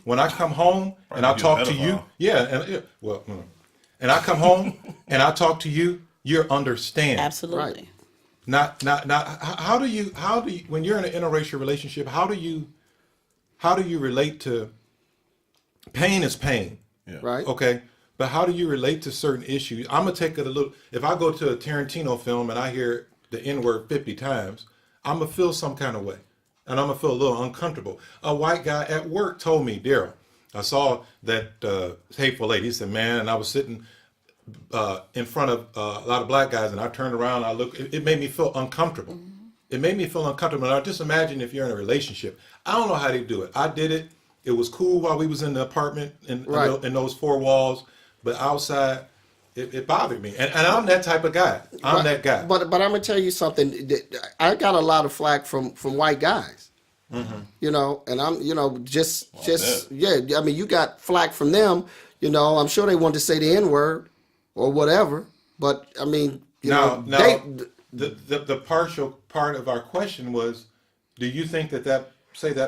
When I come home and I talk to you, and I come home and I talk to you, you understand. Absolutely. Right. Not. How do you when you're in an interracial relationship? How do you relate to pain? Is pain, Right. okay? But how do you relate to certain issues? I'm gonna take it a little. If I go to a Tarantino film and I hear the N-word 50 times, I'm gonna feel some kind of way, and I'm gonna feel a little uncomfortable. A white guy at work told me, Darryl, I saw that hateful lady. He said, man, and I was sitting in front of a lot of black guys, and I turned around, and I looked. It made me feel uncomfortable. It made me feel uncomfortable. Now, just imagine if you're in a relationship. I don't know how they do it. I did it. It was cool while we was in the apartment in those four walls, but outside, it bothered me. And I'm that type of guy. I'm that guy. But I'm gonna tell you something. I got a lot of flack from white guys. You know, and I'm I mean, you got flack from them. You know, I'm sure they wanted to say the N-word or whatever. But I mean, the partial part of our question was, do you think that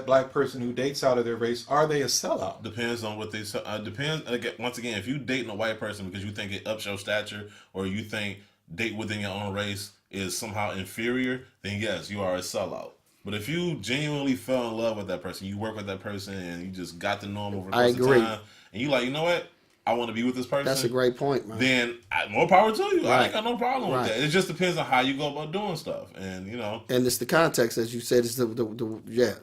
black person who dates out of their race, are they a sellout? Depends on what they depends. Once again, if you dating a white person because you think it ups your stature, or you think date within your own race is somehow inferior, then yes, you are a sellout. But if you genuinely fell in love with that person, you work with that person, and you just got to know them over the course of time, and you like, you know what, I want to be with this person. That's a great point, man. Then more power to you. I ain't got no problem with that. It just depends on how you go about doing stuff, and you know. And it's the context, as you said. It's the motive. You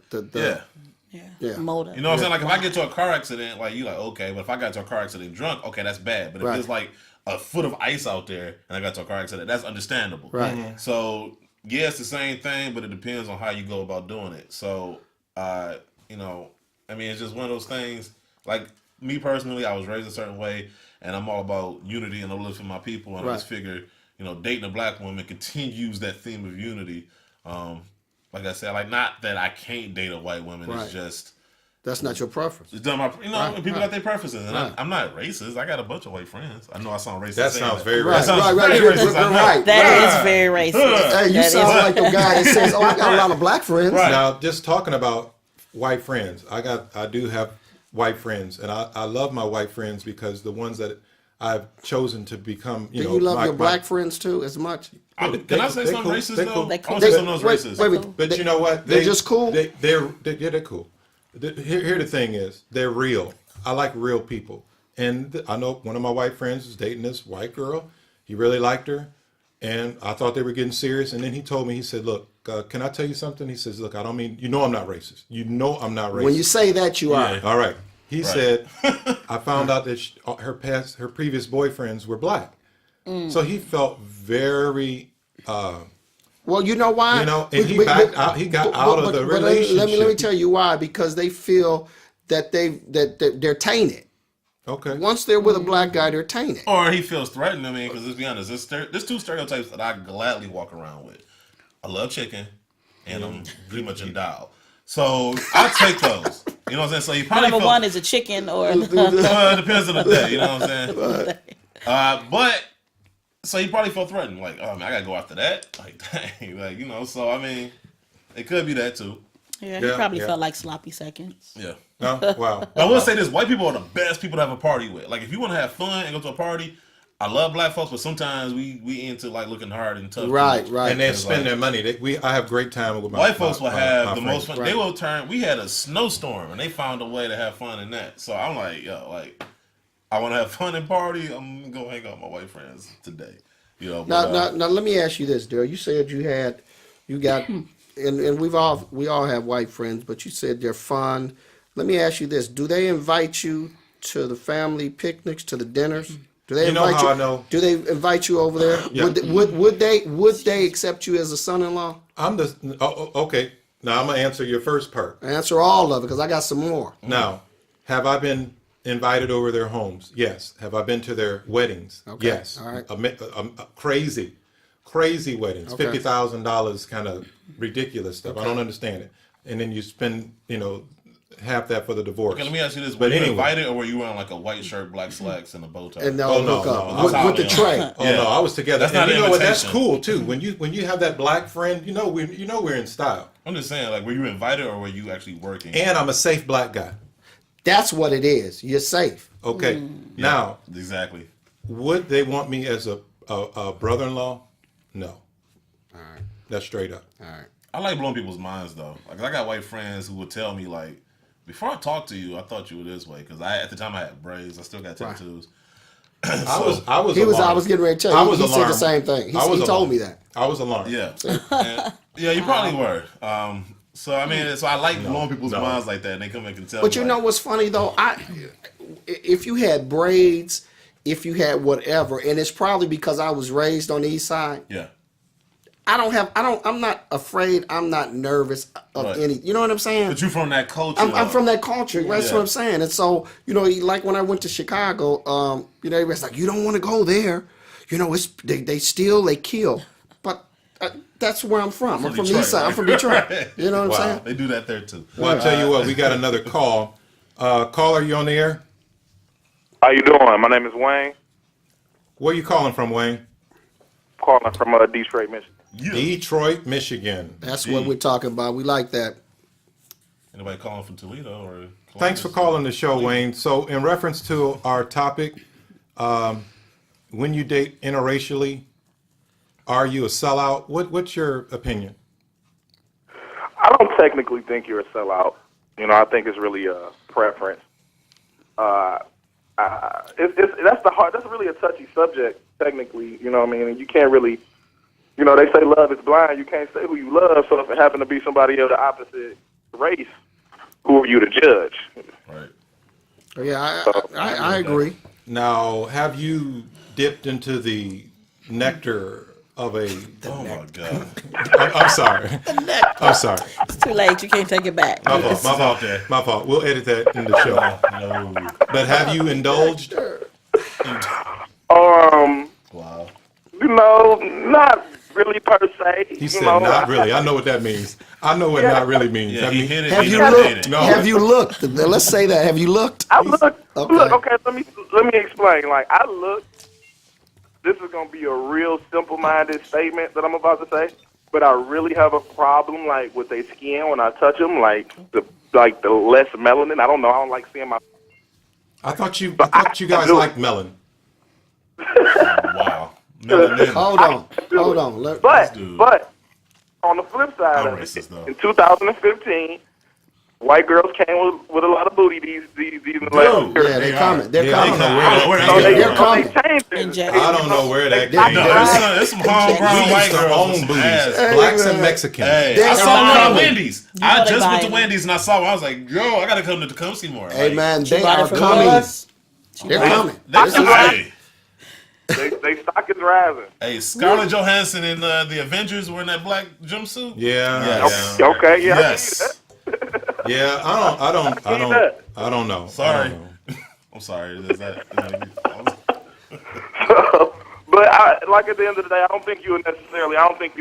know what I'm saying? Like if I get to a car accident, like you like okay, but if I got to a car accident drunk, okay, that's bad. But if there's like a foot of ice out there and I got to a car accident, that's understandable. Right. So yeah, it's the same thing, but it depends on how you go about doing it. So you know, I mean, it's just one of those things. Like me personally, I was raised a certain way, and I'm all about unity and uplifting my people. And I just figure, you know, dating a black woman continues that theme of unity. Like I said, like not that I can't date a white woman. It's just that's not your preference. It's done my, you know, people got their preferences, and I'm not racist. I got a bunch of white friends. I know I sound racist. That sounds very racist. Right. That is very racist. Hey, you sound like the guy that says, "Oh, I got a lot of black friends." Right. Now, just talking about white friends, I do have white friends, and I love my white friends because the ones that I've chosen to become, Do you love your black friends too as much? Can I say something racist though? They cool. I want to say something that's racist. But you know what? They're just cool? They're cool. Here the thing is, they're real. I like real people. And I know one of my white friends is dating this white girl. He really liked her. And I thought they were getting serious. And then he told me, he said, look, can I tell you something? He says, look, I don't mean, you know I'm not racist. You know I'm not racist. When you say that, you are. All right. He said, I found out that her previous boyfriends were black. So he felt very... well, you know why? You know, and he backed out. He got out of the relationship. Let me tell you why. Because they feel that they're tainted. Okay. Once they're with a black guy, they're tainted. Or he feels threatened. I mean, because let's be honest, there's two stereotypes that I gladly walk around with. I love chicken, and I'm pretty much endowed. So I'll take those. You know what I'm saying? So he probably Number one is a chicken, or it depends on the day. You know what I'm saying? But so he probably felt threatened. Like, oh man, I gotta go after that. Like, dang, like you know. So I mean, it could be that too. yeah, he probably felt like sloppy seconds. Yeah. Oh, wow. I will say this: white people are the best people to have a party with. Like, if you want to have fun and go to a party, I love black folks, but sometimes we into like looking hard and tough. Right. And they spend their money. I have great time with my white folks will have the friends. most fun. Right. They will turn. We had a snowstorm, and they found a way to have fun in that. So I'm like, yo, like, I want to have fun and party. I'm gonna go hang out with my white friends today. You know. Now, let me ask you this, Darryl. You said you got, and we all have white friends, but you said they're fun. Let me ask you this: do they invite you to the family picnics, to the dinners? Do they invite you? I know. Do they invite you over there? Yeah. Would they accept you as a son-in-law? Okay. Now I'm gonna answer your first part. Answer all of it because I got some more. Now, have I been invited over their homes? Yes. Have I been to their weddings? Okay. Yes. All right. Crazy weddings. Okay. $50,000 kind of ridiculous stuff. Okay. I don't understand it. And then you spend, half that for the divorce. Okay, let me ask you this: But were you anyway. invited, or were you wearing like a white shirt, black slacks, and a bow tie? And Oh, no, hook up no. with the tray. Oh no, I was together. That's not and an what? That's invitation. cool too. When you have that black friend, we're in style. I'm just saying, like, were you invited or were you actually working? And I'm a safe black guy. That's what it is. You're safe. Okay. Now, Exactly. would they want me as a brother-in-law? No. All right. That's straight up. All right. I like blowing people's minds though. Like I got white friends who would tell me like, before I talked to you, I thought you were this way because at the time I had braids. I still got tattoos. I was I was getting ready to tell you. He said the same thing. He told me that. I was alarmed. Yeah. Yeah, you probably were. So I mean, so I like blowing people's minds like that, and they come and can tell. But me, you know what's funny though? If you had braids, if you had whatever, and it's probably because I was raised on the East Side. Yeah. I'm not afraid. I'm not nervous of any. You know what I'm saying? But you from that culture. I'm from that culture. Right? That's what I'm saying. And so, like when I went to Chicago, everybody's like, you don't want to go there. It's they steal, they kill. But that's where I'm from. I'm from the East Side. I'm from Detroit. You know what I'm saying? They do that there too. Well, I'll tell you what. We got another call. Caller, you on the air? How you doing? My name is Wayne. Where you calling from, Wayne? Calling from Detroit, Michigan. Yeah. Detroit, Michigan. That's what we're talking about. We like that. Anybody calling from Toledo or? Thanks for calling the show, Wayne. So, in reference to our topic, when you date interracially, are you a sellout? What's your opinion? I don't technically think you're a sellout. I think it's really a preference. That's really a touchy subject. Technically, you know what I mean. And you can't really. They say love is blind. You can't say who you love. So if it happened to be somebody of the opposite race, who are you to judge? Right. Yeah, I agree. Now, have you dipped into the nectar of a... Oh, my God. I'm sorry. I'm sorry. It's too late. You can't take it back. My fault. My fault. We'll edit that in the show. No. But have you indulged? Wow. Not really per se. He said not really. I know what that means. I know what not really means. Yeah, he hit it. Have he you did looked? it. No. Have you looked? Let's say that. Have you looked? I look. Okay. Look. Okay. Let me explain. Like I look. This is gonna be a real simple-minded statement that I'm about to say, but I really have a problem like with their skin when I touch them, like the less melanin. I don't know. I don't like seeing my. I thought you guys liked melon. Wow. Melanin. Hold on. But on the flip side I'm of racist, it, though. in 2015, white girls came with a lot of booty. These last years. Yeah, they're coming. They're Yeah, I coming. don't know where So they, They're coming. they changed it. Injected. I don't know where that They- came No, from. there's some homegrown We white used to girls own with some booties. ass. Blacks and Mexicans. Hey, I They're saw one at coming. Wendy's. know I they just went buying to it. Wendy's and I saw one. I was like, yo, I gotta come to come see more. Hey Like, man, She they bought are it from coming. us. They're coming. Hey, They stock is rising. hey, Scarlett Johansson and the Avengers were in that black jumpsuit. Yeah. Yes. Okay, yeah. Yes. Yeah, I don't know. Sorry. I don't know. I'm sorry. But like at the end of the day, I don't think you a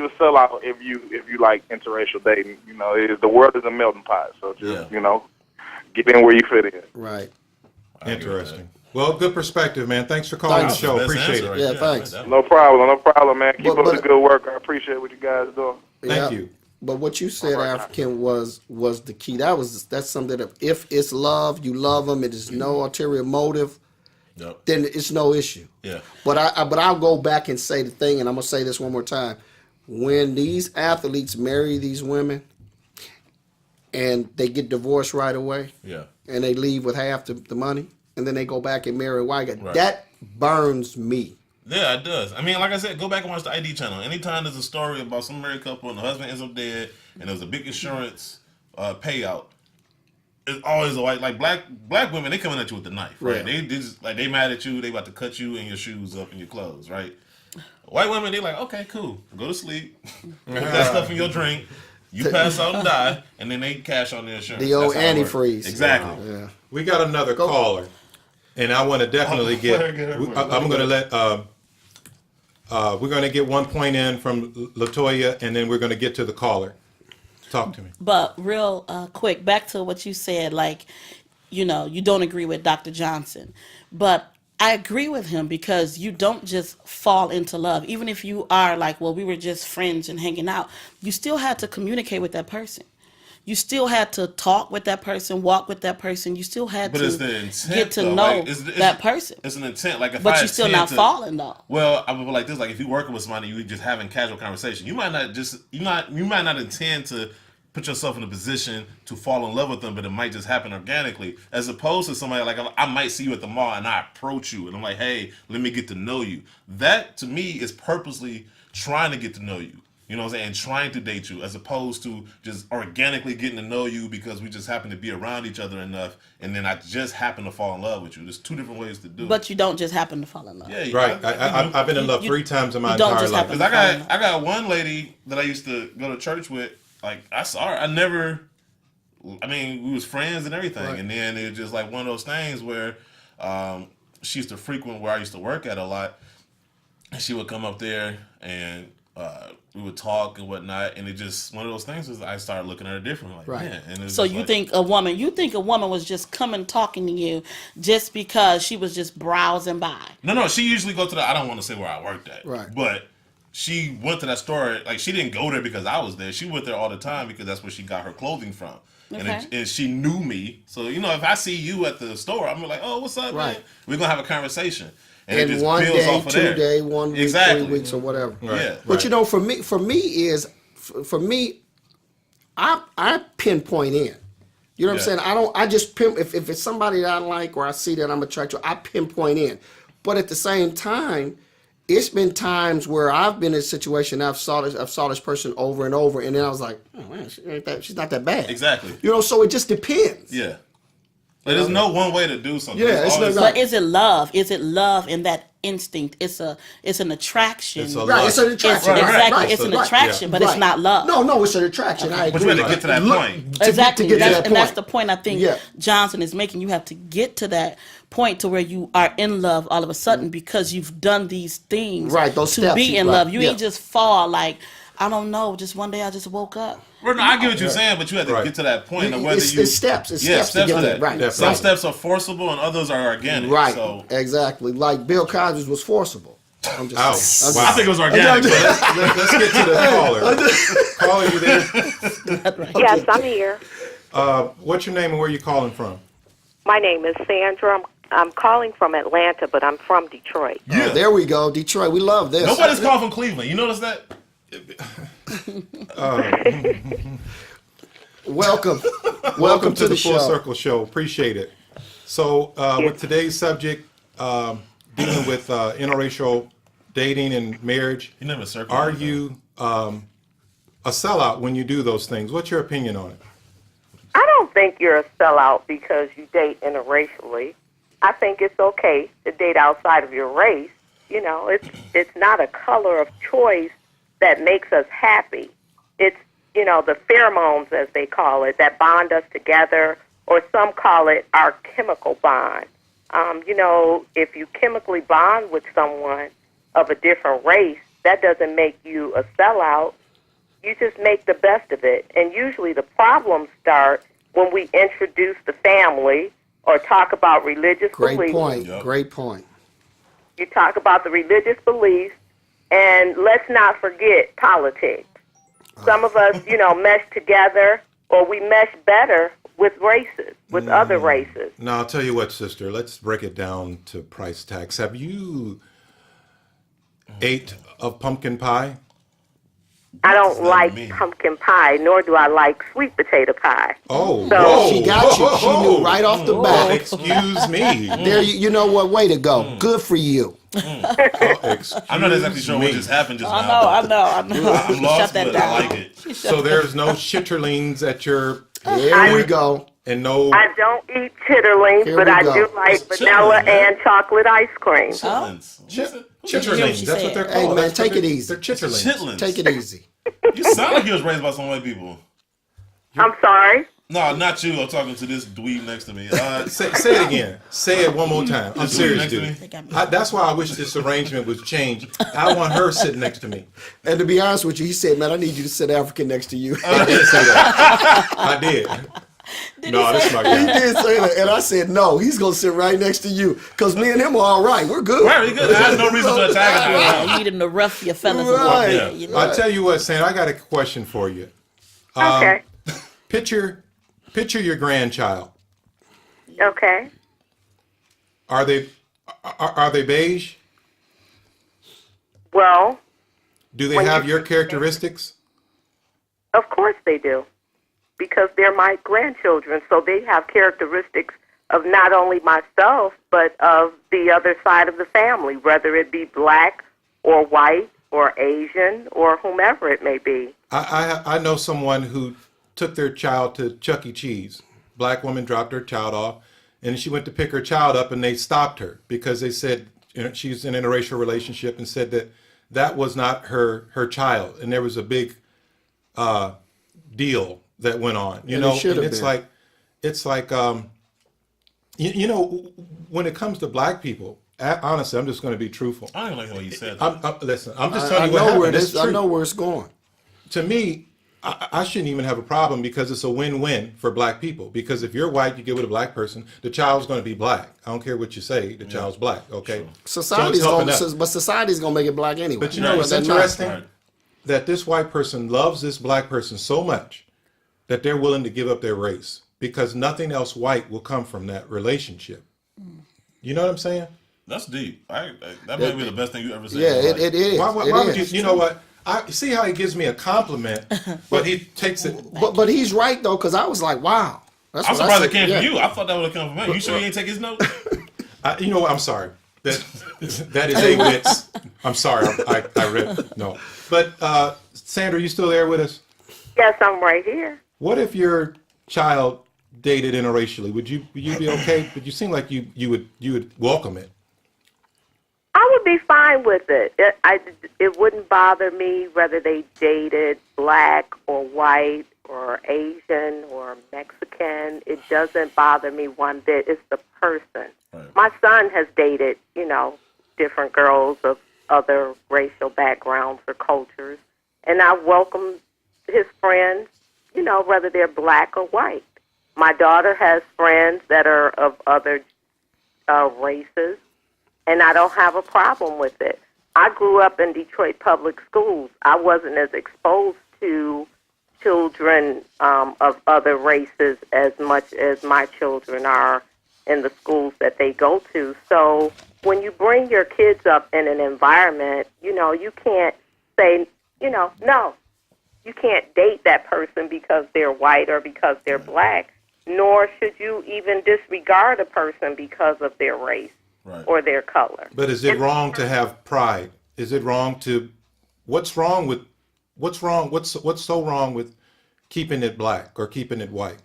sellout if you like interracial dating. The world is a melting pot. So just get in where you fit in. Right. Interesting. Well, good perspective, man. Thanks for calling the Thanks. show. Best Appreciate answer it. right Yeah, there. thanks. No problem, man. Keep But- up the good work. I appreciate what you guys doing. Thank you. But what you said, African, was the key. That's something that if it's love, you love them. It is no ulterior motive. Yep. Then it's no issue. Yeah. But I'll go back and say the thing, and I'm gonna say this one more time. When these athletes marry these women, and they get divorced right away, Yeah. and they leave with half the money, and then they go back and marry a white guy, Right. that burns me. Yeah, it does. I mean, like I said, go back and watch the ID channel. Anytime there's a story about some married couple and the husband ends up dead and there's a big insurance payout, it's always a white, like black women, they coming at you with the knife, right? Yeah. They just like they mad at you, they about to cut you and your shoes up and your clothes, right? White women, they like, okay, cool, go to sleep, put that stuff in your drink, you pass out and die, and then they cash on the insurance. The old That's how it works. antifreeze. Exactly. Yeah. We got another caller, and I want to definitely get. I'm going to let. We're going to get 1 point in from LaToya, and then we're going to get to the caller. Talk to me. But real quick, back to what you said, like, you don't agree with Dr. Johnson. But I agree with him because you don't just fall into love. Even if you are like, well, we were just friends and hanging out, you still had to communicate with that person. You still had to talk with that person, walk with that person. You still had But to it's the intent, get to though. know Like, it's that person. It's an intent. Like if But I you're still intend not to, falling though. Well, I would put it like this: like if you're working with somebody, you just having casual conversation. You might not intend to put yourself in a position to fall in love with them, but it might just happen organically. As opposed to somebody like I might see you at the mall and I approach you and I'm like, hey, let me get to know you. That to me is purposely trying to get to know you. You know what I'm saying? And trying to date you, as opposed to just organically getting to know you because we just happen to be around each other enough, and then I just happen to fall in love with you. There's two different ways to do it. But you don't just happen to fall in love. Yeah, Right. I've been in love 3 times in my don't entire just life. happen Because I got one lady that I used to go to church with. Like I saw her, we was friends and everything, Right. and then it was just like one of those things where she used to frequent where I used to work at a lot, and she would come up there and we would talk and whatnot, and it just one of those things was I started looking at her differently. Like, Right. man, and it was So just you like, think a woman was just coming talking to you just because she was just browsing by? No, she usually go to I don't want to say where I worked at, Right. but she went to that store. Like she didn't go there because I was there. She went there all the time because that's where she got her clothing from. Okay. And she knew me. So, if I see you at the store, I'm like, oh, what's up, man? Right. We're going to have a conversation. And it And just one builds day, off of 2 there. day, 1 week, Exactly. 3 weeks, or whatever. Right. Yeah. But for me, I pinpoint in. You know what I'm Yeah. saying? I just if it's somebody that I like or I see that I'm attracted to, I pinpoint in. But at the same time, it's been times where I've been in a situation I've saw this person over and over, and then I was like, oh man, she's not that bad. Exactly. So it just depends. Yeah. Like, there's no one way to do something. Yeah, There's it's always- not- But is it love? Is it love in that instinct? It's an attraction. It's a Right, love. it's an attraction. Right, Exactly. right, It's an right, attraction, but right. it's not love. No, it's an attraction. I But agree. you have to get to that point. Exactly. To get to that And point. that's the point I think Yeah. Johnson is making. You have to get to that point to where you are in love all of a sudden because you've done these things Right, those to steps, be in right, love. You yeah. ain't just fall like, I don't know, just one day I just woke up. Well, no, I get what you're saying, but you have to Right. get to that point of whether It's steps. It's steps to steps get to there. that. Right. Definitely. Some steps are forcible and others are organic. Right. So Exactly. Like Bill Cosby's was forcible. I'm just Ouch. saying. Wow. I think it was organic. but Let's get to the caller. Caller, you there? Yes, I'm here. What's your name and where you calling from? My name is Sandra. I'm calling from Atlanta, but I'm from Detroit. Yeah. There we go. Detroit. We love this. Nobody's calling from Cleveland. You notice that? Welcome. Welcome to the Full show. Circle Show. Appreciate it. So, with today's subject dealing with interracial dating and marriage, You never circle. are you a sellout when you do those things? What's your opinion on it? I don't think you're a sellout because you date interracially. I think it's okay to date outside of your race. It's not a color of choice that makes us happy. It's, the pheromones, as they call it, that bond us together, or some call it our chemical bond. If you chemically bond with someone of a different race, that doesn't make you a sellout. You just make the best of it. And usually the problems start when we introduce the family or talk about religious Great beliefs. point. Yep. Great point. You talk about the religious beliefs, and let's not forget politics. Some of us, mesh together, or we mesh better with races, with other races. Now, I'll tell you what, sister, let's break it down to price tags. Have you ate of pumpkin pie? I don't not like me. pumpkin pie, nor do I like sweet potato pie. Oh, So- whoa, She got you. She knew right off the Oh, bat. excuse me. There, you know what? Way to go. Good for you. Oh, excuse I'm not exactly sure me. what just happened just I now. know. but I'm lost, Shut that but down. I like it. So there's no chitterlings at your, There we go. and no, I don't eat chitterlings, Here but we I go. do like It's vanilla chitterling, man. and chocolate ice cream. Chitlins. chitterlings. she That's what said? they're Hey, called. man, That's what take it they're- easy. They're chitterlings. Chitlins. Take it easy. You sound like you was raised by some white people. I'm sorry. No, not you. I'm talking to this dweeb next to me. Say it again. Say it one more time. I'm This serious, next to dude. me? That's why I wish this arrangement was changed. I want her sitting next to me. And to be honest with you, he said, man, I need you to sit African next to you. I did say that. I did. No, this is my He guy. did say that, and I said no. He's gonna sit right next to you because me and him are all right. We're good. Right, we good. I have no reason to attack him. Yeah, you need him to rough your feathers a little Right. bit. You know? I tell you what, Sandra, I got a question for you. Okay. Picture your grandchild. Okay. Are they beige? Well, Do they When have you- your characteristics? of course they do, because they're my grandchildren, so they have characteristics of not only myself, but of the other side of the family, whether it be black or white or Asian or whomever it may be. I know someone who took their child to Chuck E. Cheese. Black woman dropped her child off, and she went to pick her child up, and they stopped her because they said she's in an interracial relationship, and said that was not her child, and there was a big deal that went on. You And know, it should and have been. it's like you know, when it comes to black people, honestly, I'm just going to be truthful. I don't even like the way you said that. Listen, I'm just I telling you what know happened. where It's this. I true. know where it's going. To me, I shouldn't even have a problem because it's a win-win for black people. Because if you're white, you get with a black person, the child's going to be black. I don't care what you say, the child's black. Okay, Society's So it's helping gonna, but society's gonna make it black anyway. But you know what's They're not. interesting? Right. That this white person loves this black person so much that they're willing to give up their race because nothing else white will come from that relationship. You know what I'm saying? That's deep. That might be the best thing you ever said. Yeah, in your life. it is. Why It would is. you? You know what? I see how he gives me a compliment, but he takes it. But he's right though, because I was like, wow. That's I'm what I surprised said. it came Yeah. from you. I thought that would have come from me. You sure you ain't take his note? You know what? I'm sorry. That is a wits. I'm sorry. I read no. But Sandra, you still there with us? Yes, I'm right here. What if your child dated interracially? Would you be okay? But you seem like you would welcome it. I would be fine with it. It wouldn't bother me whether they dated black or white or Asian or Mexican. It doesn't bother me one bit. It's the person. Right. My son has dated, different girls of other racial backgrounds or cultures, and I welcome his friends, whether they're black or white. My daughter has friends that are of other races, and I don't have a problem with it. I grew up in Detroit public schools. I wasn't as exposed to children of other races as much as my children are in the schools that they go to. So when you bring your kids up in an environment, you can't say, no, you can't date that person because they're white or because they're black, nor should you even disregard a person because of their race. Right. Or their color. But is it wrong to have pride? Is it wrong to? What's so wrong with keeping it black or keeping it white?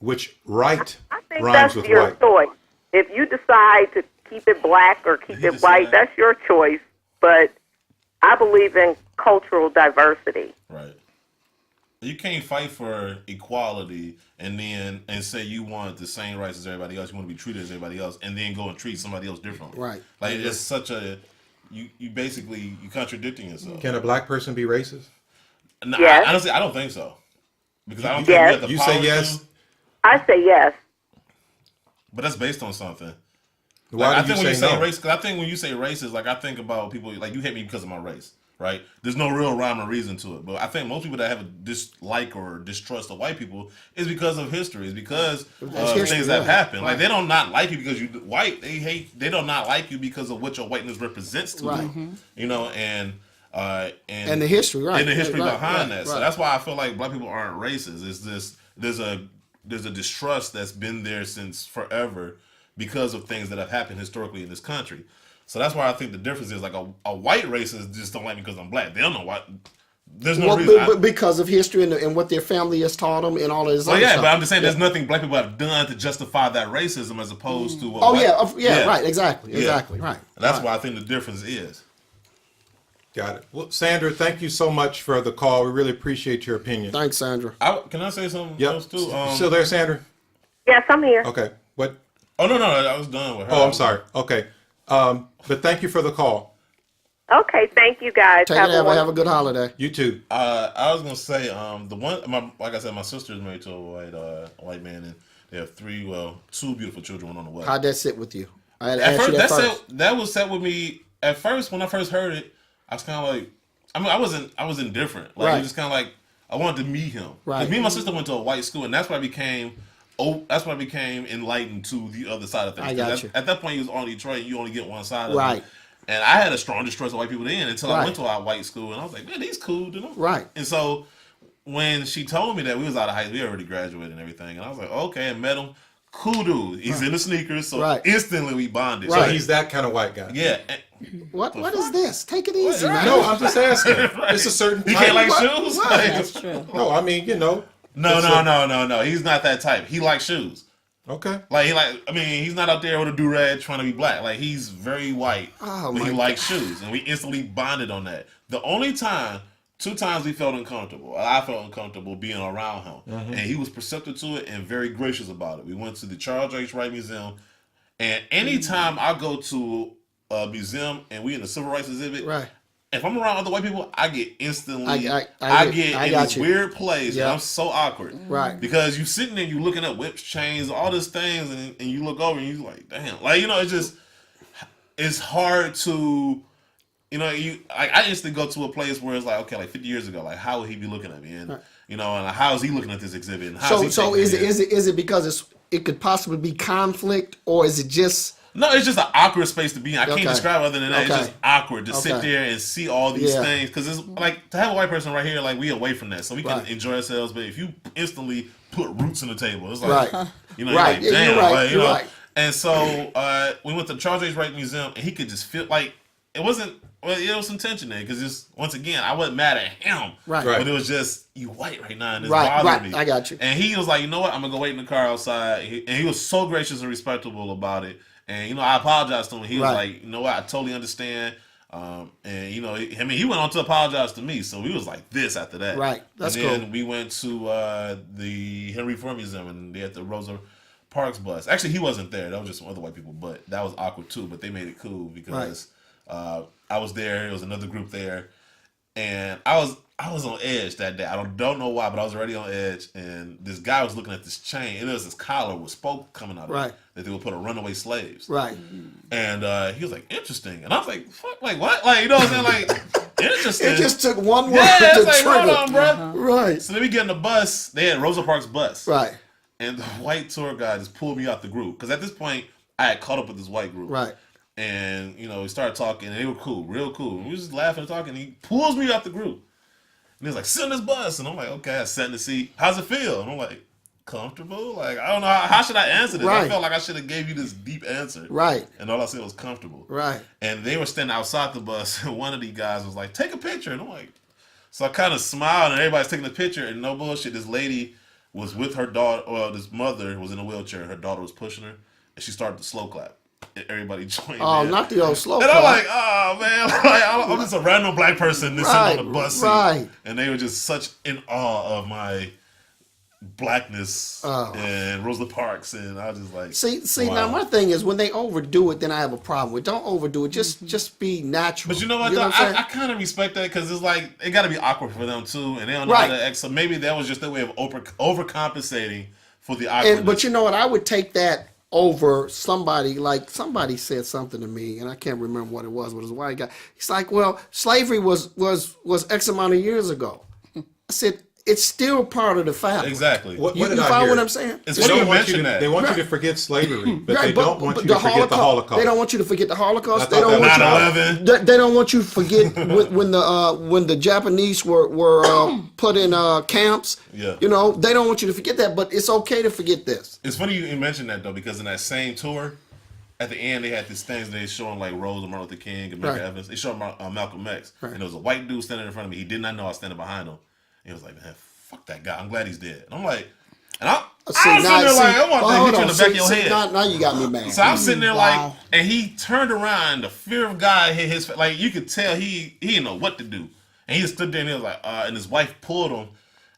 Which right I think rhymes that's with your white? choice. If you decide to keep it black or keep You it decide. white, that's your choice. But I believe in cultural diversity. Right. You can't fight for equality and say you want the same rights as everybody else. You want to be treated as everybody else, and then go and treat somebody else differently. Right. Like it's such a you contradicting yourself. Can a black person be racist? No, Yes. honestly, I don't think so. Because I don't think Yes. we have the You power say yes. to, I say yes. but that's based on something. Why Like, I do think you when you say say no? race, because I think when you say racist, like I think about people like you hate me because of my race, right? There's no real rhyme or reason to it. But I think most people that have a dislike or distrust of white people is because of history. It's because of history, things that yeah. happened. Like they don't not like you because you white. They don't not like you because of what your whiteness represents to Right. them. And And the history, right? and the history Right, behind right, that. So right. that's why I feel like black people aren't racist. It's this there's a distrust that's been there since forever because of things that have happened historically in this country. So that's why I think the difference is like a white racist just don't like me because I'm black. They don't know what. There's no Well, reason. but because of history and what their family has taught them and all of this. Well, other yeah, stuff. but I'm just saying there's nothing black people have done to justify that racism as opposed to. What Oh white- yeah, right, exactly, Yeah. exactly, right. That's right. why I think the difference is. Got it. Well, Sandra, thank you so much for the call. We really appreciate your opinion. Thanks, Sandra. Can I say something Yep. else too? Still there, Sandra? Yes, I'm here. Okay. What? Oh no, I was done with her. Oh, I'm sorry. Okay. But thank you for the call. Okay, thank you guys. Take care. Have a wonderful- good holiday. You too. I was gonna say like I said, my sister is married to a white man, and they have two beautiful children, one on the way. How'd that sit with you? I had to At ask you first, that first. that was set with me. At first, when I first heard it, I was kind of like, I was indifferent. Like, Right. it was kind of like I wanted to meet him. 'Cause Right. me and my sister went to a white school, and that's why I became enlightened to the other side of things. I 'Cause got you. At that point, you was on Detroit, and you only get one side of Right. it. And I had a strong distrust of white people then until I Right. went to our white school, and I was like, man, these cool, you know? Right. And so when she told me that we was out of high school, we already graduated and everything, and I was like, okay, and met him. Cool dude. He's in the sneakers, so Right. instantly we bonded. So Right. he's that kind of white guy. Yeah. What is this? Take it easy, man. No, I'm just asking. Right. It's a certain You type. can't like What? shoes? What? Like, That's true. No, I mean, no. He's not that type. He likes shoes. Okay. Like he's not out there with a do-rag trying to be black. Like, he's very white, Oh, but he my likes shoes, and we instantly bonded on that. The only time, 2 times we felt uncomfortable. I felt uncomfortable being around him, and he was perceptive to it and very gracious about it. We went to the Charles H. Wright Museum, and anytime I go to a museum and we in the civil rights exhibit, Right. if I'm around other white people, I get instantly, I I get- get I in got this you. weird place, Yeah. and I'm so awkward. Right. Because you sitting there, you looking at whips, chains, all these things, and you look over and you like, damn, like, you know, it's hard to, you know, I instantly go to a place where it's like, okay, like 50 years ago, like, how would he be looking at me, and you know, and how is he looking at this exhibit, and how So is it because it could possibly be conflict, or is it just No, it's just an awkward space to be in. I can't Okay. describe it other than that. Okay. It's just awkward to sit Okay. there and see all these Yeah. things. Because it's like, to have a white person right here, like, we away from that. So we can Right. enjoy ourselves. But if you instantly put roots on the table, it's like, Right. you know, Right. you're like, Yeah, damn. you're right. Like, you You're know? right. And so we went to the Charles H. Wright Museum, and he could just feel like, it wasn't, well, there was some tension there. Because just, once again, I wasn't mad at him. Right. But it was just, you white right now, and it's Right, bothering right. me. I got you. And he was like, you know what? I'm going to go wait in the car outside. And he was so gracious and respectable about it. And, you know, I apologized to him. He was Right. like, you know what? I totally understand. And, you know, he went on to apologize to me. So we was like this after that. Right. That's and then cool. we went to the Henry Ford Museum, and they had the Rosa Parks bus. Actually, he wasn't there. That was just some other white people. But that was awkward, too. But they made it cool because I was there. There was another group there. And I was on edge that day. I don't know why, but I was already on edge. And this guy was looking at this chain. And there was this collar with spoke coming out of Right. it that they would put on runaway slaves. right? And he was like, interesting. And I was like, fuck, like what? Like, you know what I'm saying? Like, interesting. It just took one word yeah, to it's like, trigger. hold on, bro. Right. So then we get in the bus. They had Rosa Parks bus. Right. And the white tour guide just pulled me out the group. Because at this point, I had caught up with this white group. Right. And, you know, we started talking, and they were cool, real cool. We was just laughing and talking, and he pulls me out the group. And he's like, sit in this bus. And I'm like, okay, I sat in the seat. How's it feel? And I'm like, comfortable? Like, I don't know. How should I answer this? Right. I felt like I should have gave you this deep answer. Right. And all I said was comfortable. Right. And they were standing outside the bus, and one of these guys was like, take a picture. And I'm like, so I kind of smiled, and everybody's taking a picture, and no bullshit, this lady was with her daughter, well, this mother was in a wheelchair, and her daughter was pushing her, and she started to slow clap. And everybody joined Oh, in. not the old slow And I'm clap. like, oh, man, like, I'm just a random black person that's sitting on the bus seat. Right. And they were just such in awe of my blackness and Rosa Parks, and I was just like, See. wow. Now my thing is when they overdo it, then I have a problem with. Don't overdo it. Just be natural. But you know what, You know though? what I'm saying? I kind of respect that because it's like, it got to be awkward for them too, and they don't know Right. how to act. So maybe that was just their way of overcompensating for the awkwardness. But you know what? I would take that over somebody said something to me, and I can't remember what it was. But it was a white guy. He's like, "Well, slavery was X amount of years ago." I said, "It's still part of the fabric." Exactly. What You did I follow hear? what I'm saying? It's They funny you don't want you mention to, that. they want Right. you to forget slavery, but Right, they don't want you to forget the Holocaust. They don't want you to forget the Holocaust. I They thought don't that want was you. 9/11. They don't want you to forget when the Japanese were put in camps. Yeah. You know, they don't want you to forget that, but it's okay to forget this. It's funny you mentioned that though, because in that same tour, at the end they had these things they showing like Rose and Martin Luther King and Medgar Right. Evans. They showed Malcolm X, Right. and there was a white dude standing in front of me. He did not know I was standing behind him. He was like, "Man, fuck that guy. I'm glad he's dead." And I'm like, and I was sitting there like, I want to hit you in the back of your head. Now you got me mad. So I'm sitting there like, Wow. and he turned around. The fear of God hit his like. You could tell he didn't know what to do, and he just stood there and he was like, and his wife pulled him,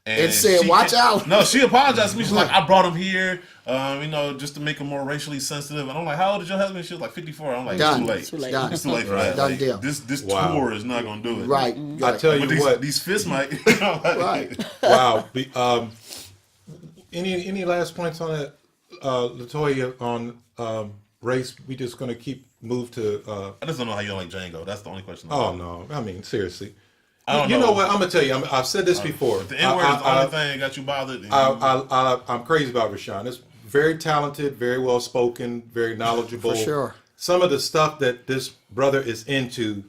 And said, "Watch out." No, she apologized to me. She's like, I brought him here, just to make him more racially sensitive. And I'm like, how old is your husband? She was like 54. I'm like, Done. it's too late. Done. It's too late for that. Done Like, deal. This Wow. tour is not going to do it. Right. I tell you But what. these fists might. Right. Wow. Any last points on that, LaToya, on race? We just going to move to. I just don't know how you don't like Django. That's the only question. Oh no! I mean, seriously. I don't You know. know what? I'm gonna tell you. I've said this before. The N-word is the only thing that got you bothered. I'm crazy about Rashawn. It's very talented, very well spoken, very knowledgeable. For sure. Some of the stuff that this brother is into,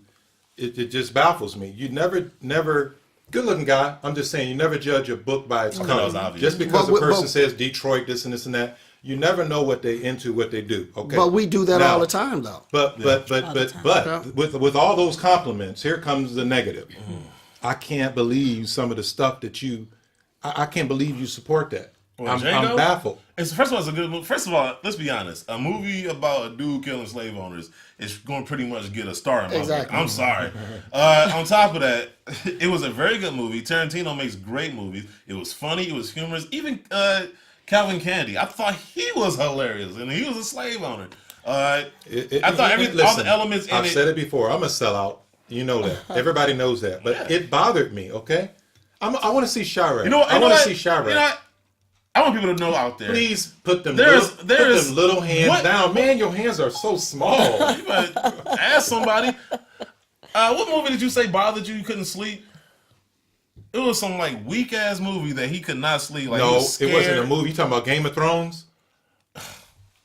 it just baffles me. You never. Good looking guy. I'm just saying, you never judge a book by its that was cover. obvious. Just because a But- person says Detroit, this and this and that, you never know what they into, what they do. Okay. But we do that Now, all the time, though. But with all those compliments, here comes the negative. I can't believe some of the stuff that I can't believe you support that. Well, I'm Django? baffled. First of all, it's a good movie. First of all, let's be honest. A movie about a dude killing slave owners is going to pretty much get a star in my Exactly. book. I'm sorry. On top of that, it was a very good movie. Tarantino makes great movies. It was funny. It was humorous. Even Calvin Candy, I thought he was hilarious, and he was a slave owner. I thought all the elements in I've it. said it before. I'm a sellout. You know that. Everybody knows that. But it bothered me. Okay. I want to see Chirac. You know what? I want to see Chirac. You know what? I want people to know out there. Please put them There's little hands what- down. Man, your hands are so small. You better ask somebody. What movie did you say bothered you? You couldn't sleep. It was some like weak ass movie that he could not sleep. Like, he No, was it wasn't scared. a movie. You talking about Game of Thrones?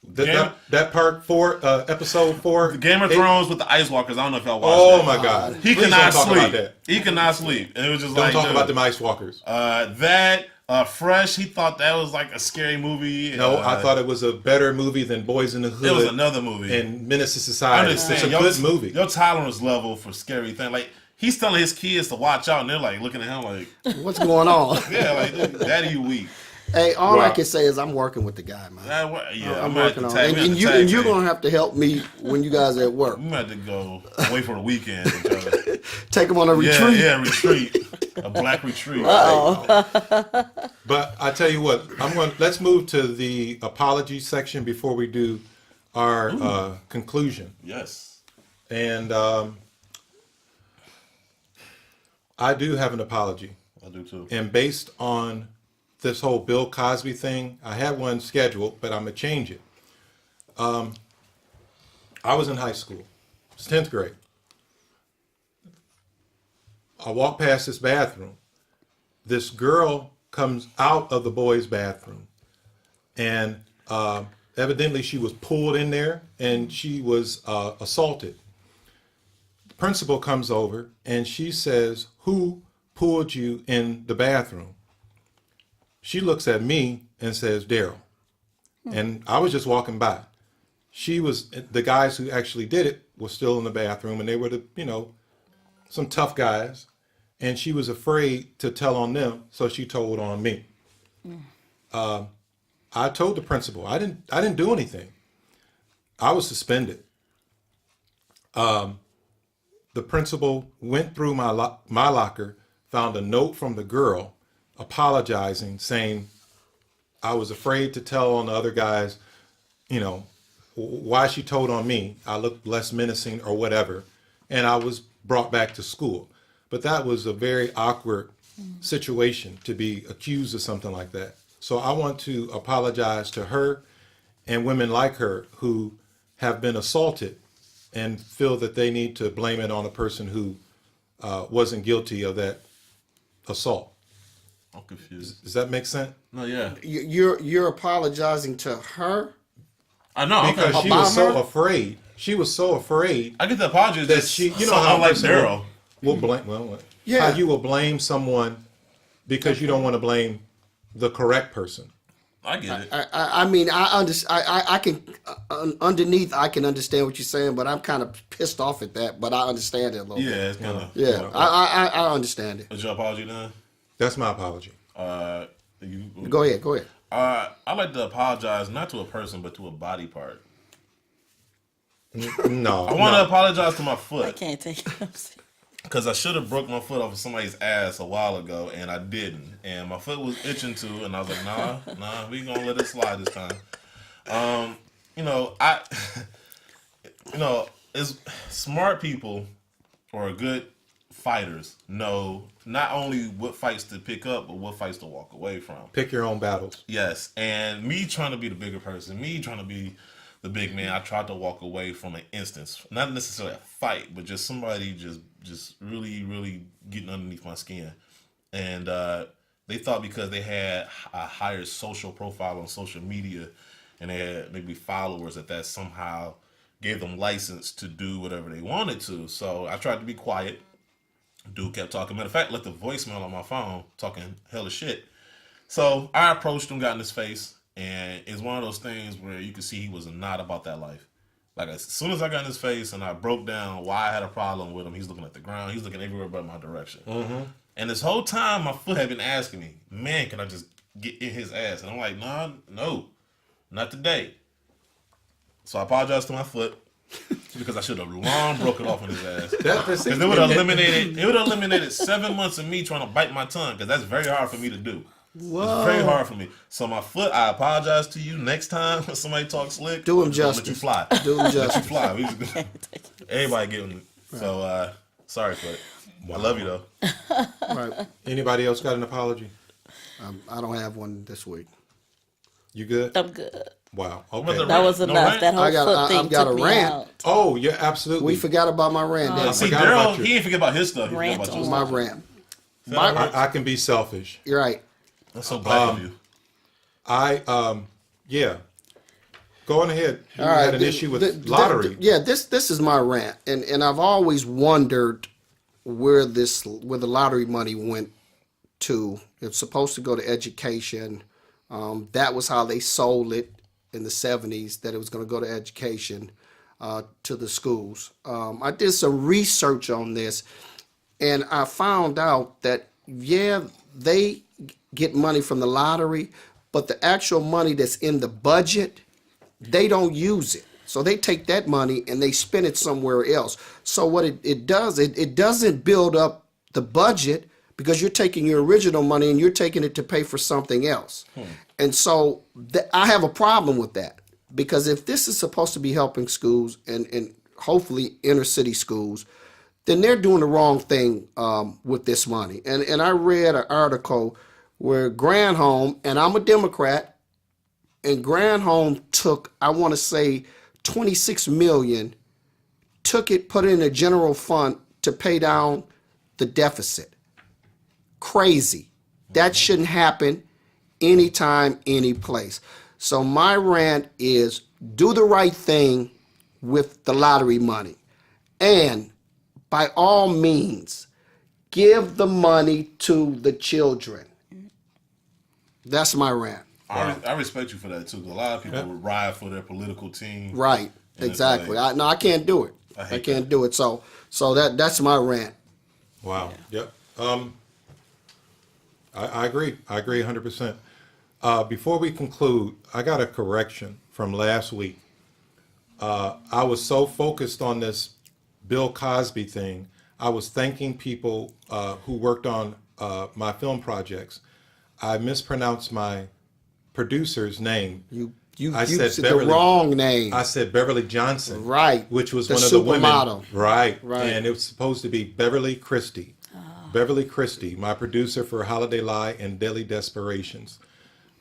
That part 4, episode 4. Game of Thrones with the Ice Walkers. I don't know if y'all watched Oh that. my God! He Please could not don't talk about sleep. that. He could not sleep. And it was just Don't like talk dude. about the Ice Walkers. Fresh. He thought that was like a scary movie. No, I thought it was a better movie than Boys in the Hood. it was another movie. and Menace to I'm Society. just It's saying, a good movie. Your tolerance level for scary things, like he's telling his kids to watch out, and they're like looking at him like, What's going on? yeah, like Daddy, you weak. Hey, all I Wow. can say is I'm working with the guy, man. I'm working on it. And you're going to have to help me when you guys are at work. We might have to go away for the weekend. with each other. Take him on a retreat. Yeah, retreat. A black retreat. But I tell you what, let's move to the apology section before we do our conclusion. Yes. And I do have an apology. I do too. And based on this whole Bill Cosby thing, I had one scheduled, but I'm going to change it. I was in high school. It's 10th grade. I walk past this bathroom. This girl comes out of the boys' bathroom. And evidently she was pulled in there and she was assaulted. The principal comes over and she says, "Who pulled you in the bathroom?" She looks at me and says, "Darryl." And I was just walking by. The guys who actually did it were still in the bathroom, and they were some tough guys. And she was afraid to tell on them, so she told on me. I told the principal, I didn't do anything. I was suspended. The principal went through my locker, found a note from the girl apologizing, saying I was afraid to tell on the other guys, why she told on me. I looked less menacing or whatever. And I was brought back to school. But that was a very awkward situation to be accused of something like that. So I want to apologize to her and women like her who have been assaulted and feel that they need to blame it on a person who wasn't guilty of that assault. I'm confused. Does that make sense? No, yeah. You're apologizing to her? I know. Because she was so afraid. She was so afraid. I get the apology that she, how unlike person Darryl. will blame. How you will blame someone because you don't want to blame the correct person. I get it. I mean, I can underneath. I can understand what you're saying, but I'm kind of pissed off at that. But I understand it a little bit. Yeah, it's kind of. Yeah, I understand it. Is your apology done? That's my apology. Go ahead. I like to apologize not to a person but to a body part. No, I want to apologize to my foot. I can't take it. because I should have broke my foot off of somebody's ass a while ago, and I didn't. And my foot was itching too, and I was like, nah, we gonna let it slide this time. You know, it's smart people or good fighters know not only what fights to pick up, but what fights to walk away from. Pick your own battles. Yes, and me trying to be the bigger person, me trying to be the big man, I tried to walk away from an instance, not necessarily a fight, but just somebody just really, really getting underneath my skin. And they thought because they had a higher social profile on social media and they had maybe followers that somehow gave them license to do whatever they wanted to. So I tried to be quiet. Dude kept talking. Matter of fact, left a voicemail on my phone talking hella shit. So I approached him, got in his face, and it's one of those things where you could see he was not about that life. Like as soon as I got in his face and I broke down why I had a problem with him, he's looking at the ground. He's looking everywhere but my direction. Mm-hmm. And this whole time, my foot had been asking me, "Man, can I just get in his ass?" And I'm like, no, not today. So I apologized to my foot because I should have long broke it off on his ass. Because it would have eliminated 7 months of me trying to bite my tongue, because that's very hard for me to do. Whoa. It's very hard for me. So my foot, I apologize to you. Next time when somebody talks slick, do him justice. Let you fly. Do him justice. Let you fly. Everybody getting it. Right. So sorry, foot. Wow. I love you though. Right. Anybody else got an apology? I don't have one this week. You good? I'm good. Wow. Okay. That was enough. That whole foot thing I've got took a me rant. out. Oh, yeah, absolutely. We forgot about my rant. See, Darryl, he didn't forget about his stuff. He Rant forgot about my your stuff. rant. I can be selfish. You're right. That's so black of you. Yeah. Go on ahead. You All right. had an issue with lottery. This is my rant, and I've always wondered where the lottery money went to. It's supposed to go to education. That was how they sold it in the 70s, that it was going to go to education, to the schools. I did some research on this, and I found out that, they get money from the lottery, but the actual money that's in the budget, they don't use it. So they take that money and they spend it somewhere else. So what it does, it doesn't build up the budget, because you're taking your original money and you're taking it to pay for something else. And so I have a problem with that, because if this is supposed to be helping schools and hopefully inner city schools, then they're doing the wrong thing with this money. And I read an article where Granholm, and I'm a Democrat, and Granholm took, I want to say, $26 million, took it, put it in a general fund to pay down the deficit. Crazy. That shouldn't happen anytime, any place. So my rant is, do the right thing with the lottery money. And by all means, give the money to the children. That's my rant. I respect you for that too, because a lot of people would ride for their political team. Right. Exactly. I can't do it. I can't do it. So that's my rant. Wow. Yep. I agree. I agree 100%. Before we conclude, I got a correction from last week. I was so focused on this Bill Cosby thing, I was thanking people who worked on my film projects. I mispronounced my producer's name. You said the wrong name. I said Beverly Johnson. Right. Which was the one of the women. supermodel. Right. And it was supposed to be Beverly Christie. Beverly Christie, my producer for Holiday Lie and Daily Desperations.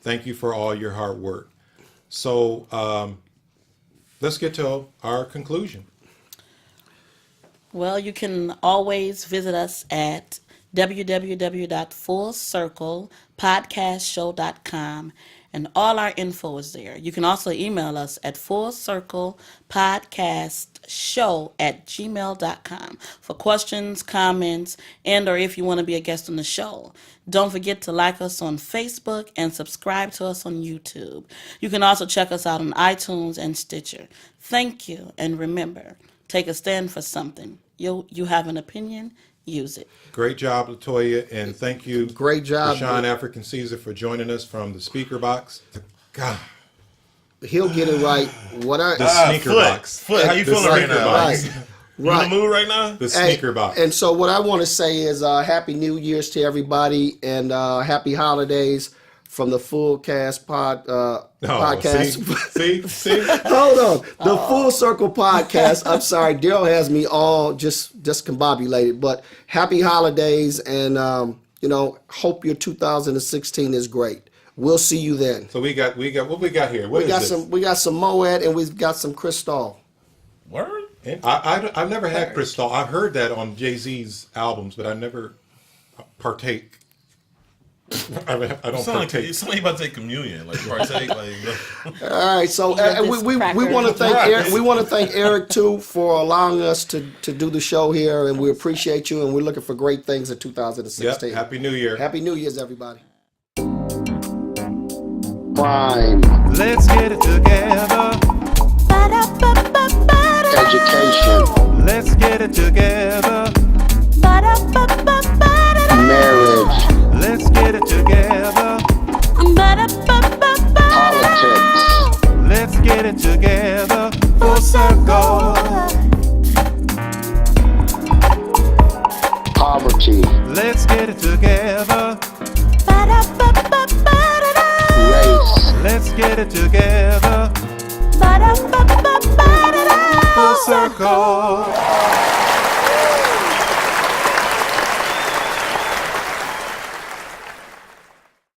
Thank you for all your hard work. So let's get to our conclusion. Well, you can always visit us at www.fullcirclepodcastshow.com, and all our info is there. You can also email us at fullcirclepodcastshow@gmail.com for questions, comments, and or if you want to be a guest on the show. Don't forget to like us on Facebook and subscribe to us on YouTube. You can also check us out on iTunes and Stitcher. Thank you, and remember, take a stand for something. You have an opinion, use it. Great job, LaToya, and thank you. Great job, Sean Afrikan Caesar, for joining us from the speaker box. God. He'll get it right. The sneaker box. Foot, how you feeling right now? Right. You in the mood right now? The sneaker box. And so what I want to say is Happy New Year's to everybody and Happy Holidays from the Full Cast podcast. See? Hold on. The Full Circle podcast. I'm sorry. Darryl has me all just combobulated. But happy holidays and, hope your 2016 is great. We'll see you then. So we got what we got here? What is this? We got some Moet and we've got some Cristal. Word? I've never had Cristal. I've heard that on Jay-Z's albums, but I never partake. I don't partake. You sound like you about to take communion, like partake. All right, so we want to thank Eric. We want to thank Eric too for allowing us to do the show here, and we appreciate you. And we're looking for great things in 2016. Yep. Happy New Year. Happy New Year's, everybody. Crime. Let's get it together. Education. Let's get it together. Marriage. Let's get it together. Politics. Let's get it together. Full circle. Poverty. Let's get it together. Race. Let's get it together. Full circle.